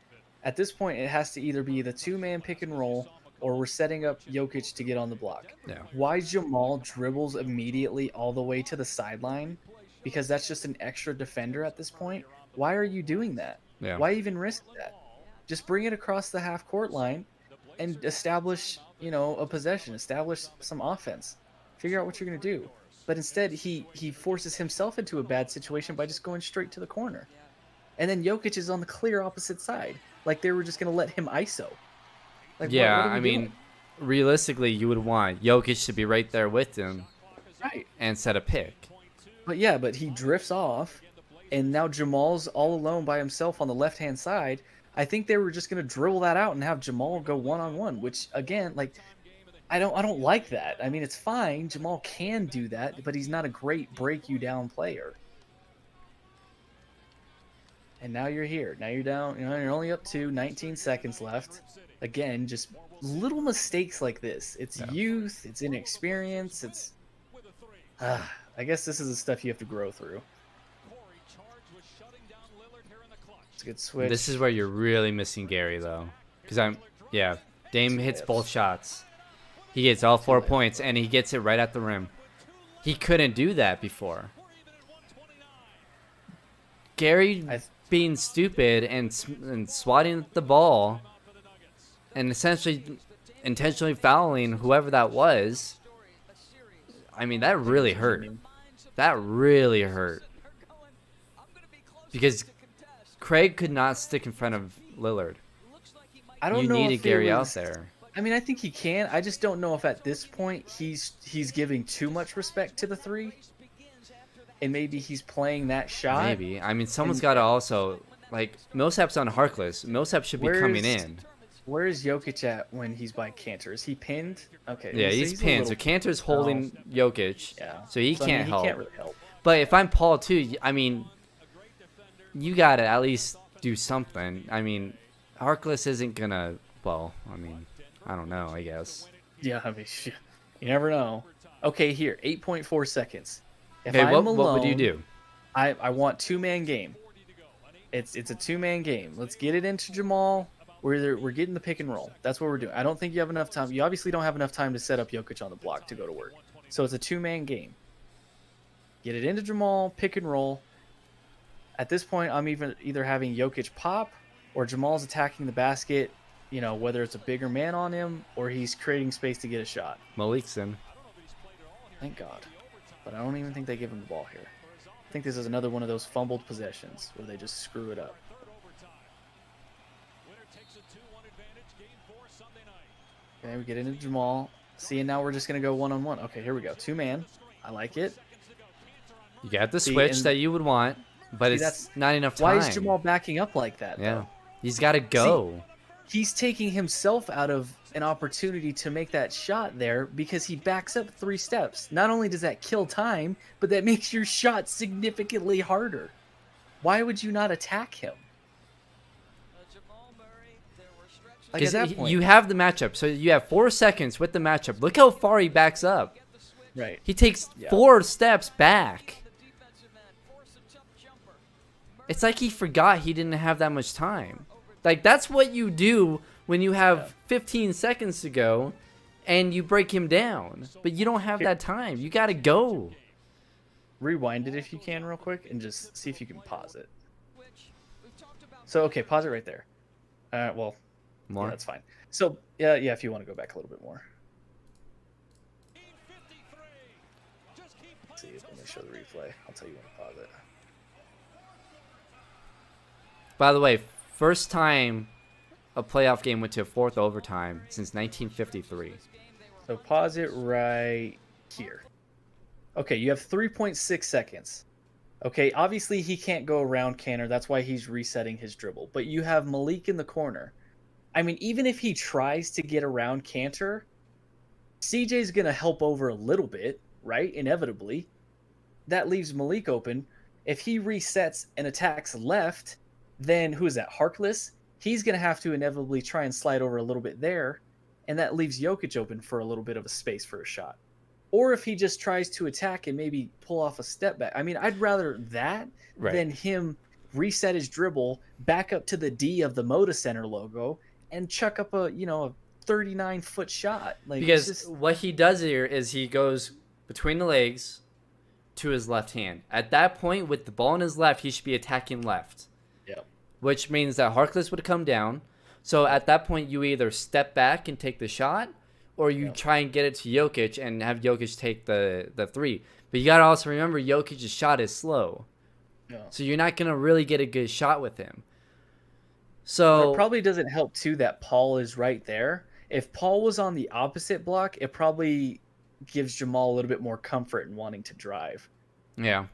At this point, it has to either be the 2-man pick and roll, or we're setting up Jokic to get on the block. Yeah. Why Jamal dribbles immediately all the way to the sideline? Because that's just an extra defender at this point. Why are you doing that? Yeah. Why even risk that? Just bring it across the half-court line and establish, a possession. Establish some offense. Figure out what you're going to do. But instead, he forces himself into a bad situation by just going straight to the corner. And then Jokic is on the clear opposite side. Like they were just going to let him ISO. Like, yeah, what I mean, realistically, you would want Jokic to be right there with him, right, and set a pick. But he drifts off, and now Jamal's all alone by himself on the left-hand side. I think they were just going to dribble that out and have Jamal go one-on-one, which again, I don't like that. I mean, it's fine. Jamal can do that, but he's not a great break-you-down player. And now you're here. Now you're down. You're only up to 19 seconds left. Again, just little mistakes like this. It's youth. It's inexperience. It's. I guess this is the stuff you have to grow through. It's a good switch. This is where you're really missing Gary, though, because Dame hits both shots. He gets all 4 points, and he gets it right at the rim. He couldn't do that before. Gary being stupid and swatting the ball and essentially intentionally fouling whoever that was. I mean, that really hurt. That really hurt. Because Craig could not stick in front of Lillard. I don't you know needed if Gary out there. I mean, I think he can. I just don't know if at this point he's giving too much respect to the 3. And maybe he's playing that shot. Maybe. I mean, someone's got to also, like, Millsap's on Harkless. Millsap should be coming in. Where is Jokic at when he's by Cantor? Is he pinned? Okay. Yeah, he's pinned. So Cantor's holding Jokic. Yeah. So he can't help. He can't really help. But if I'm Paul, too, I mean, you got to at least do something. I mean, Harkless isn't going to, well, I mean, I don't know, I guess. Yeah, I mean, you never know. Okay, here, 8.4 seconds. If okay, I'm alone, what would you do? I want 2-man game. It's a 2-man game. Let's get it into Jamal. We're getting the pick and roll. That's what we're doing. I don't think you have enough time. You obviously don't have enough time to set up Jokic on the block to go to work. So it's a 2-man game. Get it into Jamal, pick and roll. At this point, I'm either having Jokic pop or Jamal's attacking the basket, you know, whether it's a bigger man on him or he's creating space to get a shot. Malik's in. Thank God. But I don't even think they give him the ball here. I think this is another one of those fumbled possessions where they just screw it up. Okay, we get into Jamal. See, and now we're just going to go one-on-one. Okay, here we go. 2-man. I like it. You got the switch that you would want, but it's not enough time. Why is Jamal backing up like that, Yeah. though? He's got to go. See, he's taking himself out of an opportunity to make that shot there because he backs up 3 steps. Not only does that kill time, but that makes your shot significantly harder. Why would you not attack him? Like at that point, you have the matchup, so you have 4 seconds with the matchup. Look how far he backs up. Right. He takes 4 steps back. It's like he forgot he didn't have that much time. Like, that's what you do when you have 15 seconds to go and you break him down. But you don't have that time. You got to go. Rewind it if you can real quick and just see if you can pause it. So, okay, pause it right there. Well, more? Yeah, that's fine. So, yeah, if you want to go back a little bit more. Let's see, let me show the replay. I'll tell you when to pause it. By the way, first time a playoff game went to a 4th overtime since 1953. So pause it right here. Okay, you have 3.6 seconds. Okay, obviously he can't go around Cantor. That's why he's resetting his dribble. But you have Malik in the corner. I mean, even if he tries to get around Cantor, CJ's going to help over a little bit, right? Inevitably. That leaves Malik open. If he resets and attacks left, then who is that? Harkless? He's going to have to inevitably try and slide over a little bit there, and that leaves Jokic open for a little bit of a space for a shot. Or if he just tries to attack and maybe pull off a step back. I mean, I'd rather that than him reset his dribble, back up to the D of the Moda Center logo, and chuck up a 39-foot shot. Like, because what he does here is he goes between the legs to his left hand. At that point, with the ball in his left, he should be attacking left. Yeah. Which means that Harkless would come down. So at that point, you either step back and take the shot, or you try and get it to Jokic and have Jokic take the 3. But you got to also remember Jokic's shot is slow. Yeah. So you're not going to really get a good shot with him. So it probably doesn't help, too, that Paul is right there. If Paul was on the opposite block, it probably gives Jamal a little bit more comfort in wanting to drive. Yeah.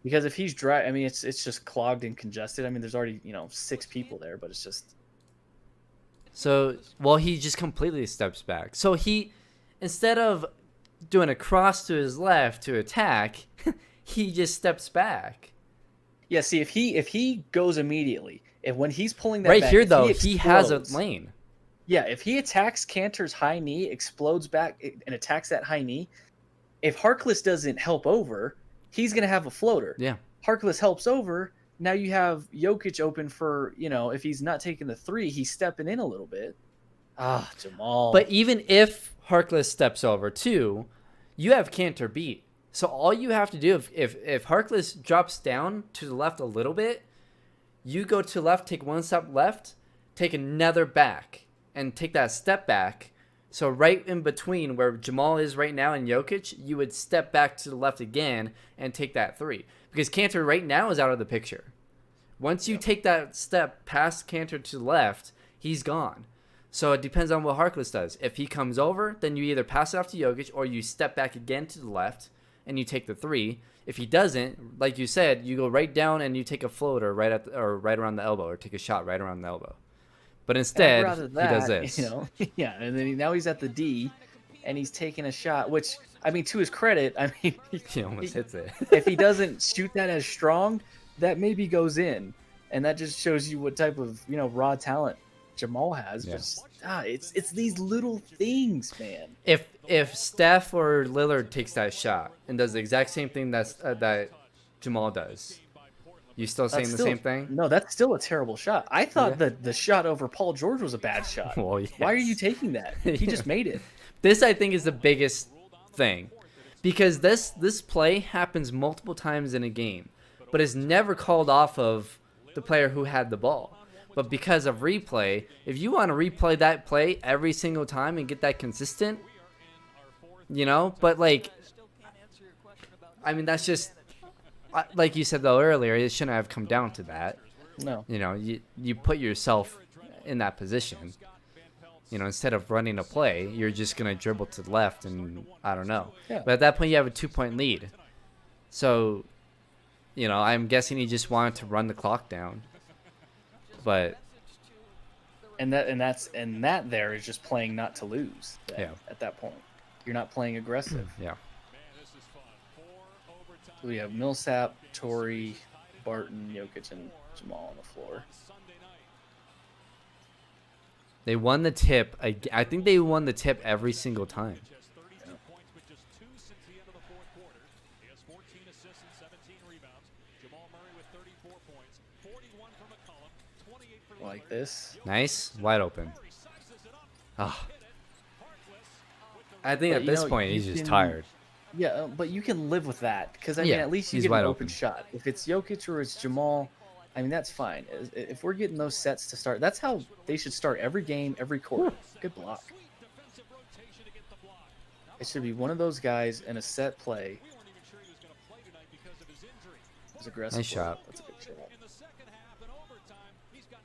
Because if he's dry, I mean, it's just clogged and congested. I mean, there's already, 6 people there, but it's just... So, well, he just completely steps back. So he, instead of doing a cross to his left to attack, he just steps back. Yeah, see, if he goes immediately, when he's pulling that right back, here, though, he has a lane. Yeah, if he attacks Cantor's high knee, explodes back, and attacks that high knee, if Harkless doesn't help over, he's going to have a floater. Yeah. Harkless helps over. Now you have Jokic open for, if he's not taking the 3, he's stepping in a little bit. Jamal. But even if Harkless steps over too, you have Cantor beat. So all you have to do, if Harkless drops down to the left a little bit, you go to left, take 1 step left, take another back, and take that step back So right in between where Jamal is right now and Jokic, you would step back to the left again and take that 3. Because Cantor right now is out of the picture. Once you take that step past Cantor to the left, he's gone. So it depends on what Harkless does. If he comes over, then you either pass it off to Jokic or you step back again to the left and you take the 3. If he doesn't, like you said, you go right down and you take a floater or right around the elbow, or take a shot right around the elbow. But instead, he does this. Yeah, and then now he's at the D, and he's taking a shot. Which, I mean, to his credit, I mean, he almost hits it. If he doesn't shoot that as strong, that maybe goes in, and that just shows you what type of raw talent Jamal has. Yeah. But it's these little things, man. If Steph or Lillard takes that shot and does the exact same thing that Jamal does, you still saying the same thing? No, that's still a terrible shot. I thought that the shot over Paul George was a bad shot. Well, yes. Why are you taking that? He just made it. This, I think, is the biggest thing, because this play happens multiple times in a game, but is never called off of the player who had the ball. But because of replay, if you want to replay that play every single time and get that consistent, but like, I mean, that's just, like you said though earlier, it shouldn't have come down to that. No. You put yourself in that position. Instead of running a play, you're just gonna dribble to the left, and I don't know. Yeah. But at that point, you have a 2-point lead. So, I'm guessing he just wanted to run the clock down. But that there is just playing not to lose. At that point, you're not playing aggressive. Yeah. So we have Millsap, Torrey, Barton, Jokic, and Jamal on the floor. They won the tip. I think they won the tip every single time. Like this. Nice. Wide open. Ah. I think at this point he's just tired. Yeah, but you can live with that because I mean, at least you get an open shot. If it's Jokic or it's Jamal, I mean that's fine. If we're getting those sets to start, that's how they should start every game, every quarter. Good block. It should be one of those guys in a set play. It's aggressive. Nice shot. That's a good shot.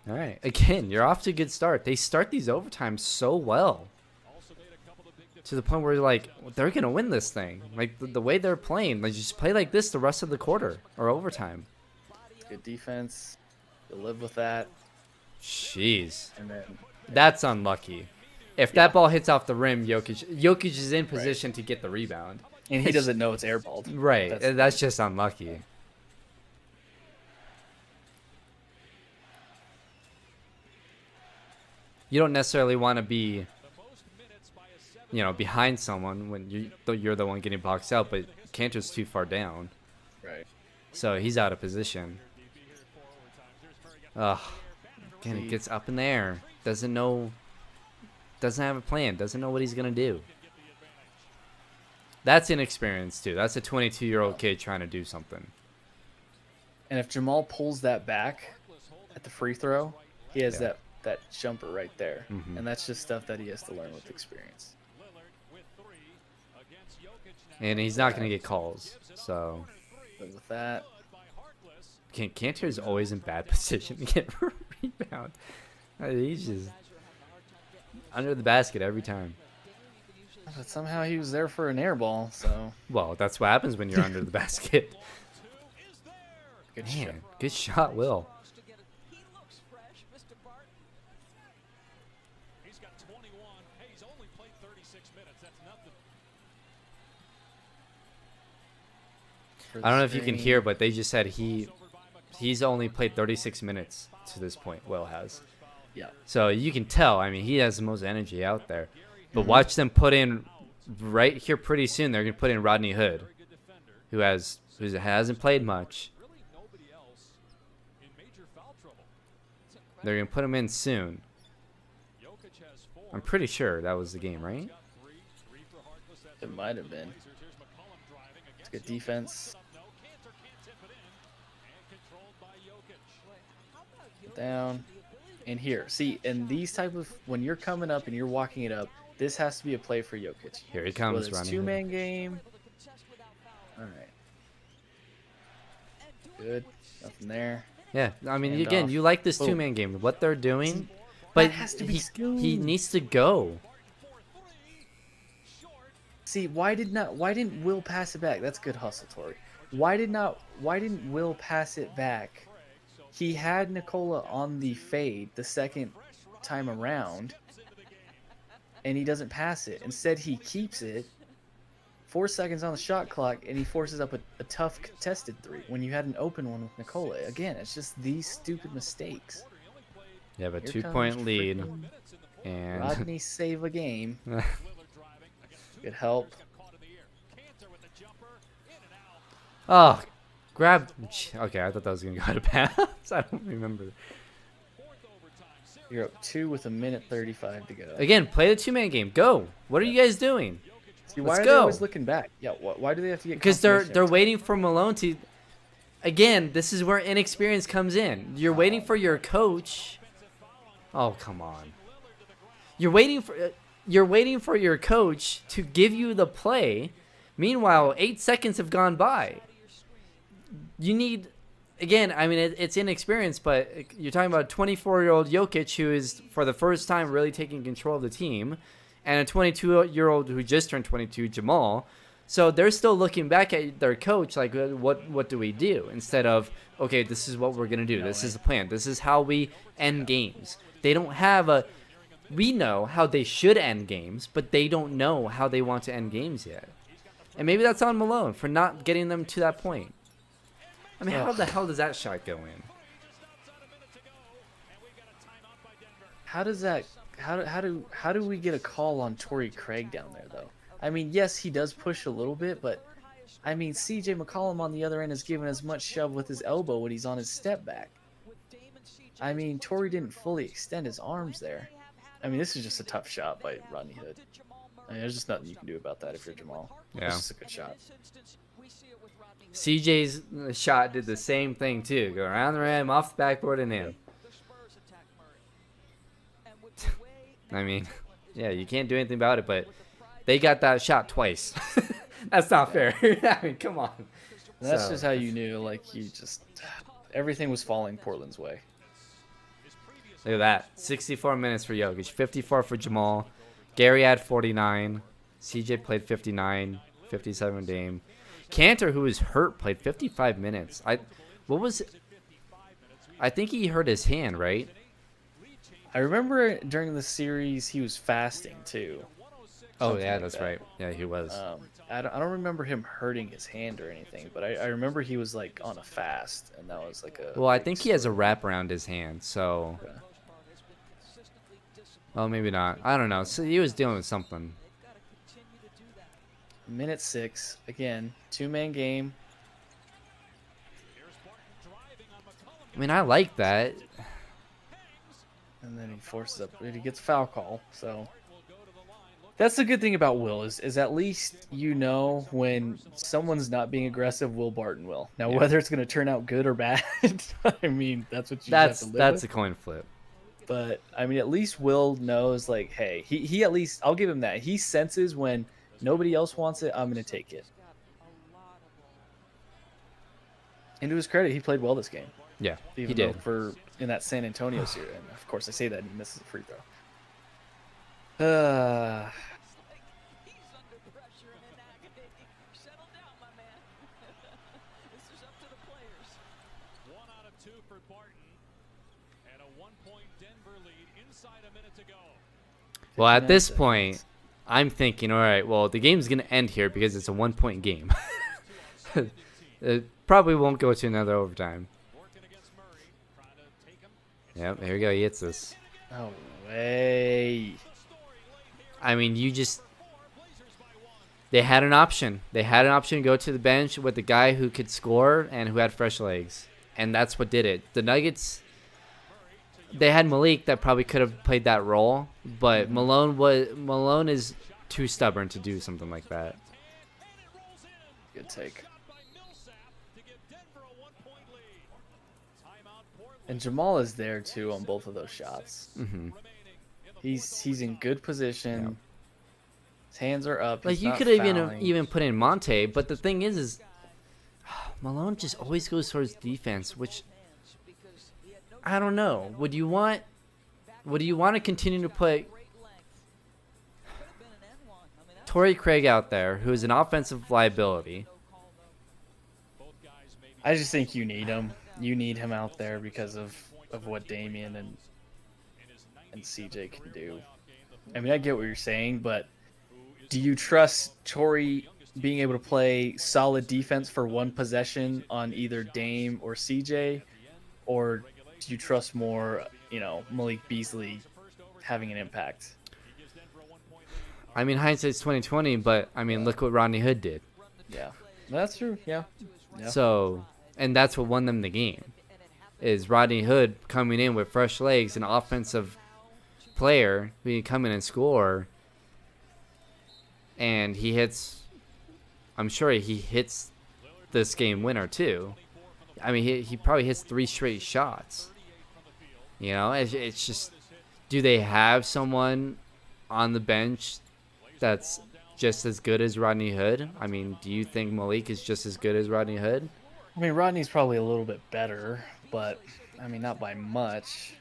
All right. Again, you're off to a good start. They start these overtimes so well. To the point where you're like, they're going to win this thing. Like, the way they're playing, like, just play like this the rest of the quarter or overtime. Good defense. You live with that. Jeez. And then that's unlucky. If that ball hits off the rim, Jokic is in position to get the rebound. And he doesn't know it's airballed. Right. That's just unlucky. You don't necessarily want to be, behind someone when you're the one getting boxed out, but Cantor's too far down. Right. So he's out of position. Ugh. Again, he gets up in the air. Doesn't have a plan. Doesn't know what he's going to do. That's inexperience, too. That's a 22-year-old kid trying to do something. And if Jamal pulls that back at the free throw, he has that jumper right there. Mm-hmm. And that's just stuff that he has to learn with experience. And he's not going to get calls. So But with that, Cantor's always in bad position to get a rebound. He's just under the basket every time. but somehow he was there for an air ball, so. Well, that's what happens when you're under the basket. Good shot. Good shot, Will. I don't know if you can hear, but they just said he's only played 36 minutes to this point. Will has. Yeah. So you can tell. I mean, he has the most energy out there. But watch them put in right here pretty soon. They're gonna put in Rodney Hood, who hasn't played much. They're gonna put him in soon. I'm pretty sure that was the game, right? It might have been. It's good defense. Down. And here. See, and these type of, when you're coming up and you're walking it up, This has to be a play for Jokic. Here he comes, whether it's running. Two-man game. All right. Good. Nothing there. Yeah, I mean, Hand again, off. you like this Boom. two-man game, what they're doing, See, but that has to be he smooth. needs to go. See, why didn't Will pass it back? That's good hustle, Tori. Why didn't Will pass it back? He had Nikola on the fade the second time around, and he doesn't pass it. Instead, he keeps it 4 seconds on the shot clock, and he forces up a tough contested three when you had an open one with Nikola. Again, it's just these stupid mistakes. You have a Here 2-point comes lead, freaking and Rodney save a game. Good help. oh, grab. Okay, I thought that was gonna go to pass. I don't remember. You're up 2 with 1:35 to go. Again, play the two-man game. Go. What are you guys doing? See, why Let's are go. they always looking back? Yeah, why do they have to get? Because confirmation they're every time? waiting for Malone to. Again, this is where inexperience comes in. You're waiting for your coach. Oh, come on. You're waiting for your coach to give you the play. Meanwhile, 8 seconds have gone by. You need, again, I mean, it's inexperience, but you're talking about a 24-year-old Jokic who is, for the first time, really taking control of the team, and a 22-year-old who just turned 22, Jamal. So they're still looking back at their coach like, what do we do? Instead of, okay, this is what we're going to do. This is the plan. This is how we end games. They don't have a... We know how they should end games, but they don't know how they want to end games yet. And maybe that's on Malone for not getting them to that point. I mean, how the hell does that shot go in? How does that? How do we get a call on Torrey Craig down there though? I mean, yes, he does push a little bit, but I mean, C.J. McCollum on the other end is giving as much shove with his elbow when he's on his step back. I mean, Torrey didn't fully extend his arms there. I mean, this is just a tough shot by Rodney Hood. I mean, there's just nothing you can do about that if you're Jamal. Yeah. It's just a good shot. CJ's shot did the same thing too. Go around the rim, off the backboard, and in. I mean, yeah, you can't do anything about it, but they got that shot twice. That's not fair. I mean, come on. That's just how you knew, like, everything was falling Portland's way. Look at that. 64 minutes for Jokic, 54 for Jamal. Gary had 49. CJ played 59, 57 Dame. Cantor, who was hurt, played 55 minutes. I think he hurt his hand, right? I remember during the series he was fasting too. Oh, Something yeah, like that's that. right. Yeah, he was. I don't remember him hurting his hand or anything, but I remember he was like on a fast, and that was like a. Well, I big think he has a story. wrap around his hand, so. Okay. Well, maybe not. I don't know. So he was dealing with something. 1:06 again, 2-man game. I mean, I like that. And then he forces up. He gets a foul call. So that's the good thing about Will is at least you know when someone's not being aggressive, Will Barton will. Now Yeah. whether it's going to turn out good or bad, I mean that's what you That's just have to live a with. coin flip. But I mean at least Will knows like, hey, he at least I'll give him that. He senses when nobody else wants it, I'm going to take it. And to his credit, he played well this game. Yeah, Even he though did. for in that San Antonio series, and of course I say that and he misses a free throw. He's under pressure and in agony. Settle down, my man. This is up to the players. 1 out of 2 for Barton, and a 1-point Denver lead inside a minute to go. Well, at 59 this seconds. point, I'm thinking, all right, well, the game's going to end here because it's a 1-point game. It probably won't go to another overtime. Working against Murray, trying to take him. Yep, here we go. He hits this. No way. I mean, they had an option. They had an option to go to the bench with the guy who could score and who had fresh legs. And that's what did it. The Nuggets, they had Malik that probably could have played that role, but Malone is too stubborn to do something like that. Good take. By Millsap to give Denver a 1-point lead. Timeout Portland. And Jamal is there too on both of those shots. Hmm. He's in good position. His hands are up. Like He's you not could have fouling. even put in Monte, but the thing is Malone just always goes towards defense, which I don't know. Would you want to continue to put Torrey Craig out there, who is an offensive liability? I just think you need him. You need him out there because of what Damian and CJ can do. I mean, I get what you're saying, but do you trust Torrey being able to play solid defense for one possession on either Dame or CJ, or do you trust more, Malik Beasley having an impact? I mean, hindsight's 2020, but I mean, look what Rodney Hood did. Yeah, that's true. Yeah. So, and that's what won them the game, is Rodney Hood coming in with fresh legs, an offensive player who can come in and score, and he hits. I'm sure he hits this game winner too. I mean, he probably hits 3 straight shots. It's just, do they have someone on the bench that's just as good as Rodney Hood? I mean, do you think Malik is just as good as Rodney Hood? I mean, Rodney's probably a little bit better, but I mean, not by much.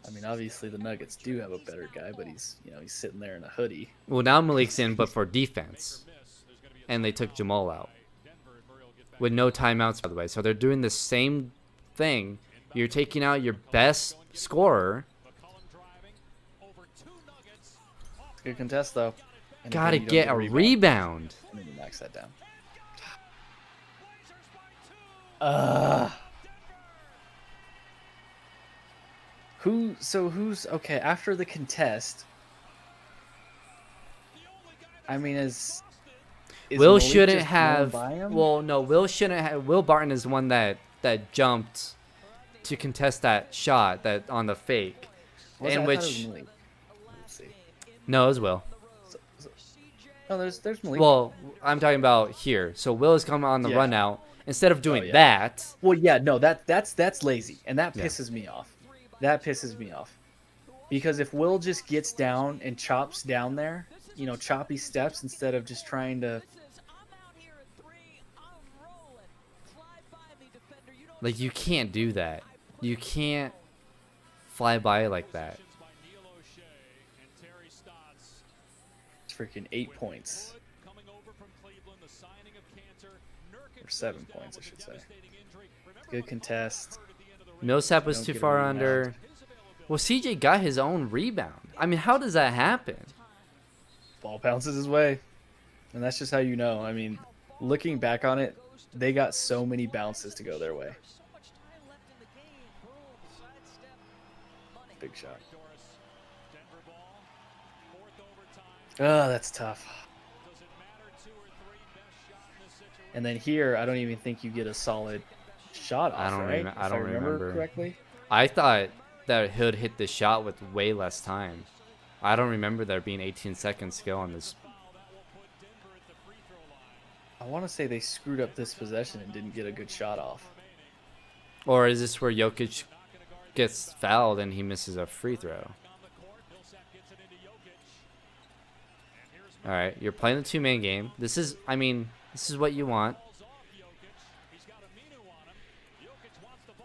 I mean, obviously the Nuggets do have a better guy, but he's sitting there in a hoodie. Well, now Malik's in, but for defense, and they took Jamal out with no timeouts, by the way. So they're doing the same thing. You're taking out your best scorer. Good contest, though. And Gotta again, you get don't a rebound. Let me max that down. Who's okay after the contest? I mean, is Will Malik shouldn't just have. blown by him? Well, no, Will shouldn't have. Will Barton is the one that jumped to contest that shot that on the fake, I in thought it which was Malik. Let's see. no, it was Will. Oh, there's Malik. Well, I'm talking about here. So Will is coming on the run out. Instead of doing that. Well, yeah, no, that's lazy, and that Yeah. pisses me off. That pisses me off. Because if Will just gets down and chops down there, choppy steps instead of just trying to. Like, you can't do that. You can't fly by like that. It's freaking 8 points. Or 7 points, I should say. Good contest. Millsap was Don't too get a far rebound. under. Well, CJ got his own rebound. I mean, how does that happen? Ball bounces his way. And that's just how you know. I mean, looking back on it, they got so many bounces to go their way. Big shot. Oh, that's tough. And then here, I don't even think you get a solid shot off, right? I don't remember correctly. I thought that Hood hit the shot with way less time. I don't remember there being 18 seconds skill on this. I want to say they screwed up this possession and didn't get a good shot off. Or is this where Jokic gets fouled and he misses a free throw? All right, you're playing the 2-man game. This is what you want.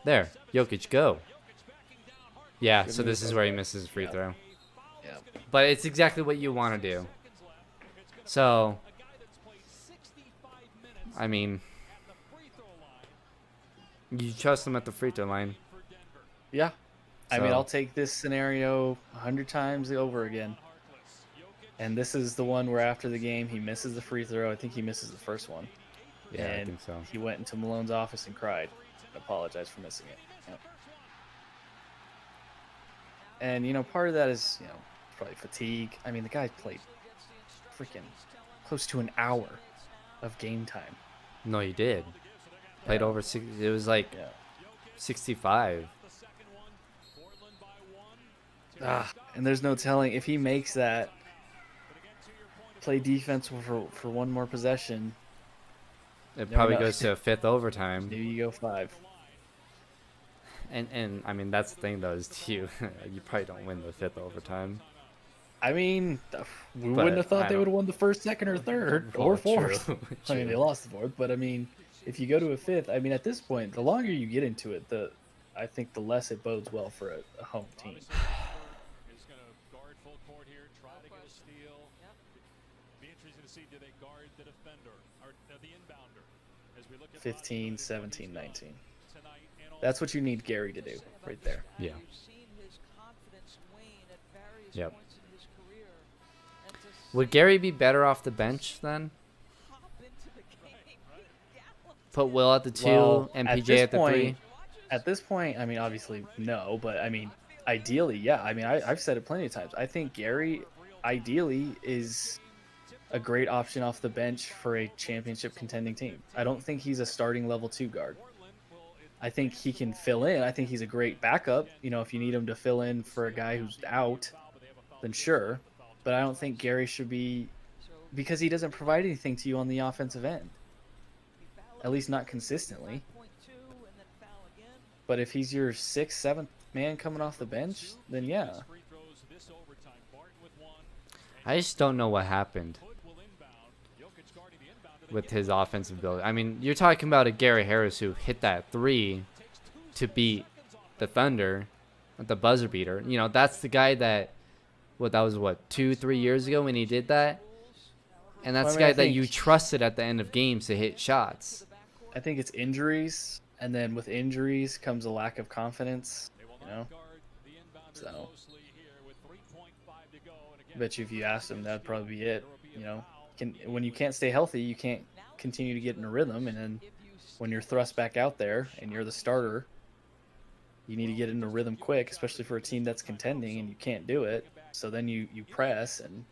There, Jokic, go. Yeah, so this is where he misses a free throw. Yeah. But it's exactly what you want to do. So, I mean, you trust him at the free throw line. Yeah. I mean, So- I'll take this scenario 100 times over again. And this is the one where after the game, he misses the free throw. I think he misses the first one. Yeah, and I think so. he went into Malone's office and cried and apologized for missing it. Yep. And, part of that is, probably fatigue. I mean, the guy played freaking close to an hour of game time. No, you did. Played Yeah. over 6. It was like Yeah. 65. And there's no telling if he makes that play defense for one more possession. It Never probably know. goes to a 5th overtime. Maybe you go 5. And I mean, that's the thing though, is you probably don't win the 5th overtime. I mean, we But wouldn't have thought I they would don't. have won the first, second, or third, Well, or fourth. true. I mean, they True. lost the fourth, but I mean, if you go to a fifth, I mean, at this point, the longer you get into it, I think the less it bodes well for a home team. Obviously, Denver is going to guard full court here, try to get a steal. Be interesting to see, do they guard the defender or the inbounder as we look at 15, 17, 19. tonight and That's what you need Gary to do right there. Yeah. You've seen his confidence wane at various Yep. points in his career. And to Would Gary be better off the bench then? hop into the game, gallop Put Will at the 2, Well, and at PJ this at the point- 3? At this point, I mean, obviously, no, but I mean, ideally, yeah. I mean, I've said it plenty of times. I think Gary, ideally, is a great option off the bench for a championship contending team. I don't think he's a starting level 2 guard. I think he can fill in. I think he's a great backup. You know, if you need him to fill in for a guy who's out, then sure. But I don't think Gary should be, because he doesn't provide anything to you on the offensive end, at least not consistently. But if he's your 6th, 7th man coming off the bench, then yeah. I just don't know what happened with his offensive ability. I mean, you're talking about a Gary Harris who hit that 3 to beat the Thunder at the buzzer beater. You know, that's the guy that, that was 2-3 years ago when he did that? And that's Well, I the mean, guy I that think- you trusted at the end of games to hit shots. I think it's injuries, and then with injuries comes a lack of confidence, you know? So, I bet you if you asked him, that'd probably be it, you know? When you can't stay healthy, you can't continue to get in a rhythm, and then when you're thrust back out there and you're the starter, you need to get in a rhythm quick, especially for a team that's contending, and you can't do it. So then you press, and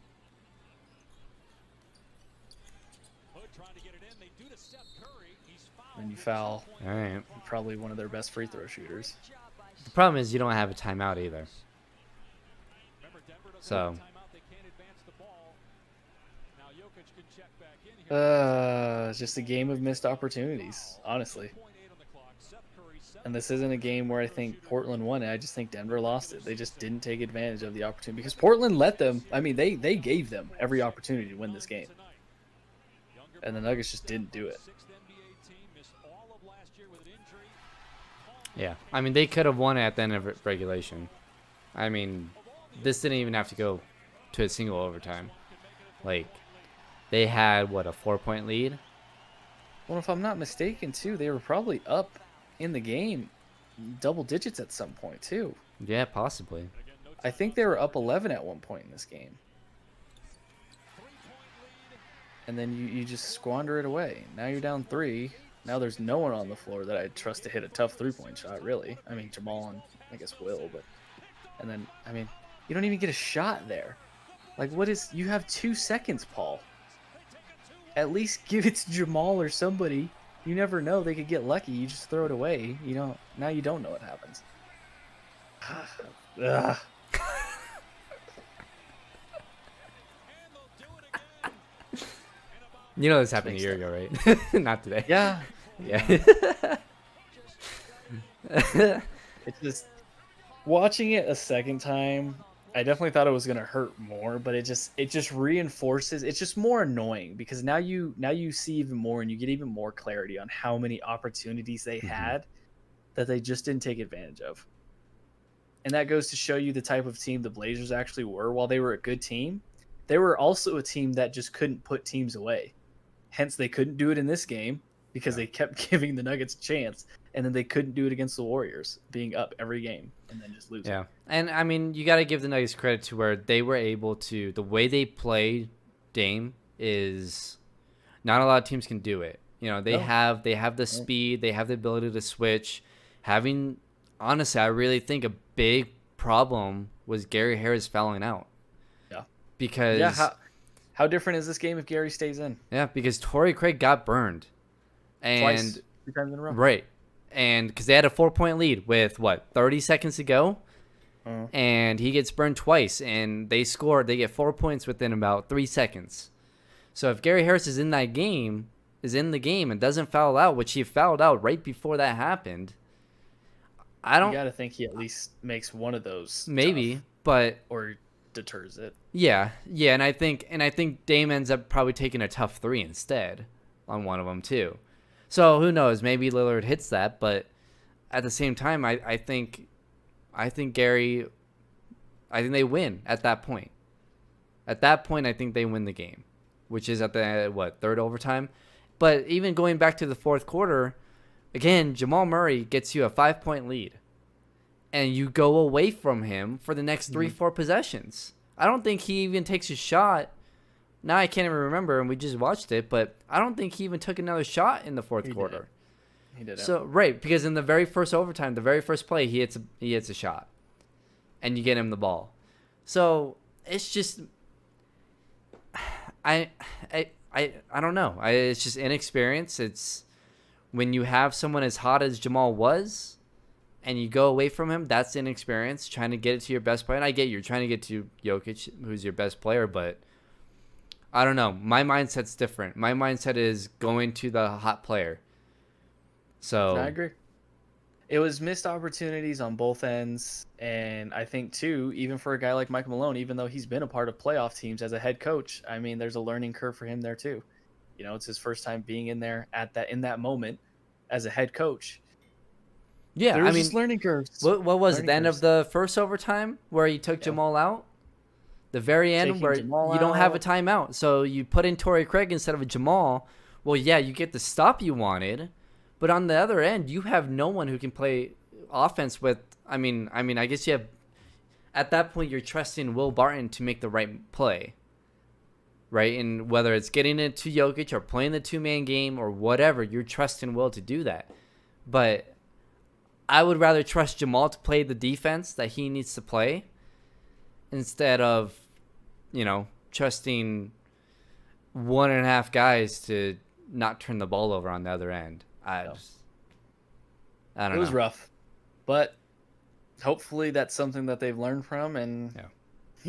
then you foul All right. probably one of their best free throw shooters. The problem is you don't have a timeout either. So, It's just a game of missed opportunities, honestly. And this isn't a game where I think Portland won it. I just think Denver lost it. They just didn't take advantage of the opportunity because Portland let them. I mean, they gave them every opportunity to win this game. And the Nuggets just didn't do it. yeah. I mean, they could have won it at the end of regulation. I mean, this didn't even have to go to a single overtime. Like, they had, a 4-point lead? Well, if I'm not mistaken, too, they were probably up in the game double digits at some point, too. Yeah, possibly. I think they were up 11 at one point in this game. And then you just squander it away. Now you're down 3. Now there's no one on the floor that I'd trust to hit a tough three-point shot, really. I mean, Jamal and I guess Will, but... And then, I mean, you don't even get a shot there. Like, you have 2 seconds, Paul. At least give it to Jamal or somebody. You never know. They could get lucky. You just throw it away. You know, now you don't know what happens. Ugh. You know this happened a year ago, right? Not today. Yeah. Yeah. It's just watching it a second time. I definitely thought it was gonna hurt more, but it just reinforces. It's just more annoying because now you see even more and you get even more clarity on how many opportunities they had that they just didn't take advantage of. And that goes to show you the type of team the Blazers actually were. While they were a good team, they were also a team that just couldn't put teams away. Hence, they couldn't do it in this game because they kept giving the Nuggets a chance, and then they couldn't do it against the Warriors, being up every game and then just losing. Yeah. And, I mean, you got to give the Nuggets credit to where they were able to – the way they play Dame is not a lot of teams can do it. You know, they have the speed. They have the ability to switch. Honestly, I really think a big problem was Gary Harris fouling out. Yeah. Because – yeah, how different is this game if Gary stays in? Yeah, because Torrey Craig got burned. And Twice, 3 times in a row. Right. And because they had a 4-point lead with, 30 seconds to go? And he gets burned twice, and they get 4 points within about 3 seconds. So if Gary Harris is in the game and doesn't foul out, which he fouled out right before that happened, You got to think he at least makes one of those. Maybe, tough. but Or deters it. Yeah, and I think Dame ends up probably taking a tough three instead on one of them too. So who knows? Maybe Lillard hits that, but at the same time, I think Gary, I think they win at that point. At that point, I think they win the game, which is at the third overtime. But even going back to the fourth quarter, again, Jamal Murray gets you a 5-point lead, and you go away from him for the next 3-4 possessions. I don't think he even takes a shot. Now I can't even remember, and we just watched it, but I don't think he even took another shot in the fourth quarter. He did. So right, because in the very first overtime, the very first play, he hits a shot, and you get him the ball. So it's just, I don't know. It's just inexperience. It's when you have someone as hot as Jamal was, and you go away from him, that's inexperience, trying to get it to your best player. And I get you're trying to get to Jokic, who's your best player, but I don't know. My mindset's different. My mindset is going to the hot player. So I agree. It was missed opportunities on both ends, and I think too, even for a guy like Michael Malone, even though he's been a part of playoff teams as a head coach, I mean, there's a learning curve for him there too. You know, it's his first time being in there in that moment as a head coach. Yeah, I mean, learning curves. What was it? The end of the first overtime where he took Jamal out? The very end where you don't have a timeout. So you put in Torrey Craig instead of a Jamal. Well, yeah, you get the stop you wanted. But on the other end, you have no one who can play offense with. I mean, I guess you have. At that point, you're trusting Will Barton to make the right play, right? And whether it's getting it to Jokic or playing the two-man game or whatever, you're trusting Will to do that. But I would rather trust Jamal to play the defense that he needs to play instead of, trusting 1.5 guys to not turn the ball over on the other end. I don't know. It was rough, but hopefully that's something that they've learned from. And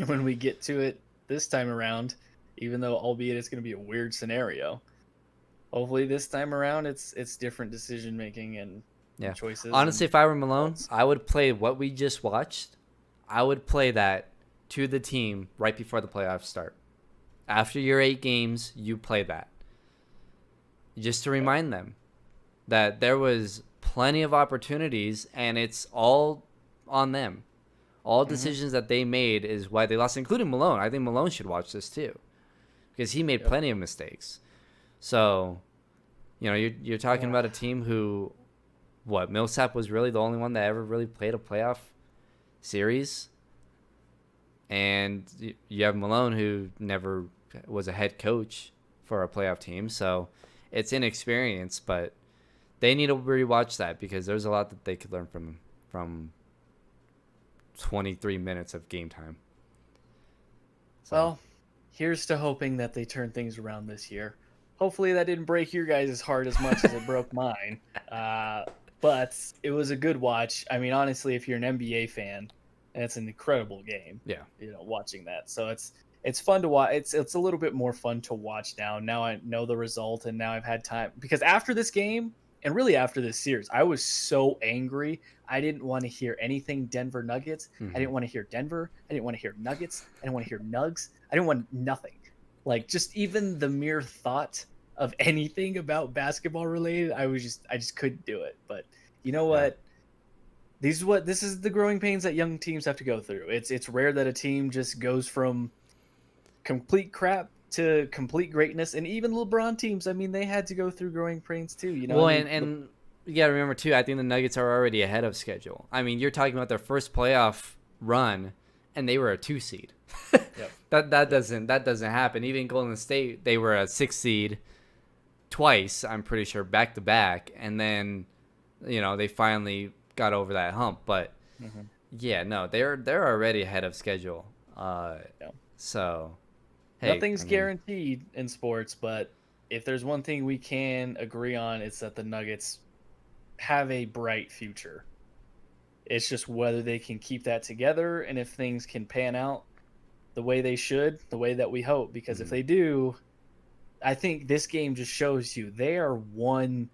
when we get to it this time around, even though albeit it's going to be a weird scenario, hopefully this time around it's different decision making and choices. Honestly, if I were Malone, I would play what we just watched. I would play that to the team right before the playoffs start. After your 8 games, you play that. Just to remind them that there was plenty of opportunities, and it's all on them. All decisions that they made is why they lost, including Malone. I think Malone should watch this too, because he made plenty of mistakes. So, you're talking about a team who, Millsap was really the only one that ever really played a playoff series, and you have Malone who never was a head coach for a playoff team. So it's inexperience, but they need to rewatch that because there's a lot that they could learn from 23 minutes of game time. So. Well, here's to hoping that they turn things around this year. Hopefully that didn't break your guys' heart as much as it broke mine. But it was a good watch. I mean, honestly, if you're an NBA fan, it's an incredible game. Yeah. Watching that. So it's fun to watch. It's a little bit more fun to watch now. Now I know the result, and now I've had time, because after this game and really after this series, I was so angry. I didn't want to hear anything Denver Nuggets. I didn't want to hear Denver. I didn't want to hear Nuggets. I didn't want to hear Nugs. I didn't want nothing. Like, just even the mere thought of anything about basketball related, I just couldn't do it. But you know what? This is the growing pains that young teams have to go through. It's rare that a team just goes from complete crap to complete greatness. And even LeBron teams, I mean, they had to go through growing pains too. Well, and you got to remember too, I think the Nuggets are already ahead of schedule. I mean, you're talking about their first playoff run, and they were a 2 seed. That doesn't happen. Even Golden State, they were a 6 seed twice, I'm pretty sure, back to back, and then they finally got over that hump. But they're already ahead of schedule. So hey, nothing's guaranteed in sports, but if there's one thing we can agree on, it's that the Nuggets have a bright future. It's just whether they can keep that together and if things can pan out the way they should, the way that we hope. Because if they do, I think this game just shows you they are one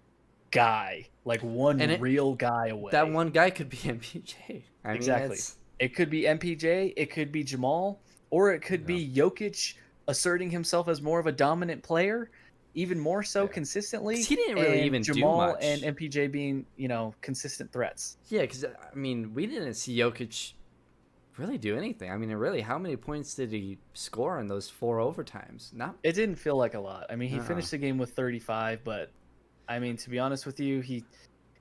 guy, like real guy away. That one guy could be MPJ. Exactly. It could be MPJ. It could be Jamal. or it could be Jokic asserting himself as more of a dominant player, even more so consistently. 'Cause he didn't really and even do Jamal much. and MPJ being, consistent threats. Yeah, because I mean, we didn't see Jokic really do anything. I mean, really, how many points did he score in those 4 overtimes? Not. It didn't feel like a lot. I mean, he finished the game with 35, but I mean, to be honest with you, he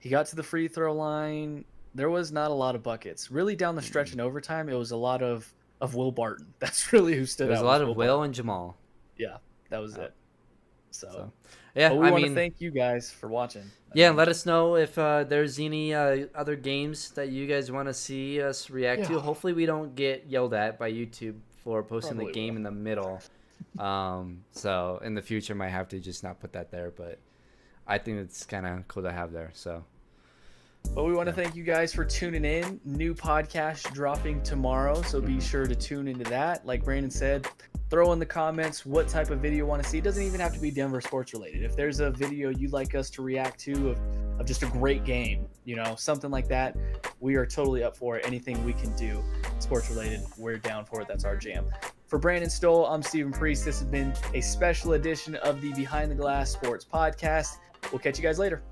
got to the free throw line. There was not a lot of buckets. Really down the stretch in overtime, it was a lot of Will Barton. That's really who stood out. There was a lot of Will and Jamal. Yeah, that was it. So yeah, but we want to thank you guys for watching. Let us know if there's any other games that you guys want to see us react to. Hopefully we don't get yelled at by YouTube for posting the game in the middle. So in the future might have to just not put that there, but I think it's kind of cool to have there. So but we want to thank you guys for tuning in. New podcast dropping tomorrow, so be sure to tune into that. Like Brandon said, throw in the comments what type of video you want to see. It doesn't even have to be Denver sports related. If there's a video you'd like us to react to of just a great game, something like that, we are totally up for it. Anything we can do sports related, we're down for it. That's our jam. For Brandon Stoll, I'm Stephen Priest. This has been a special edition of the Behind the Glass Sports Podcast. We'll catch you guys later.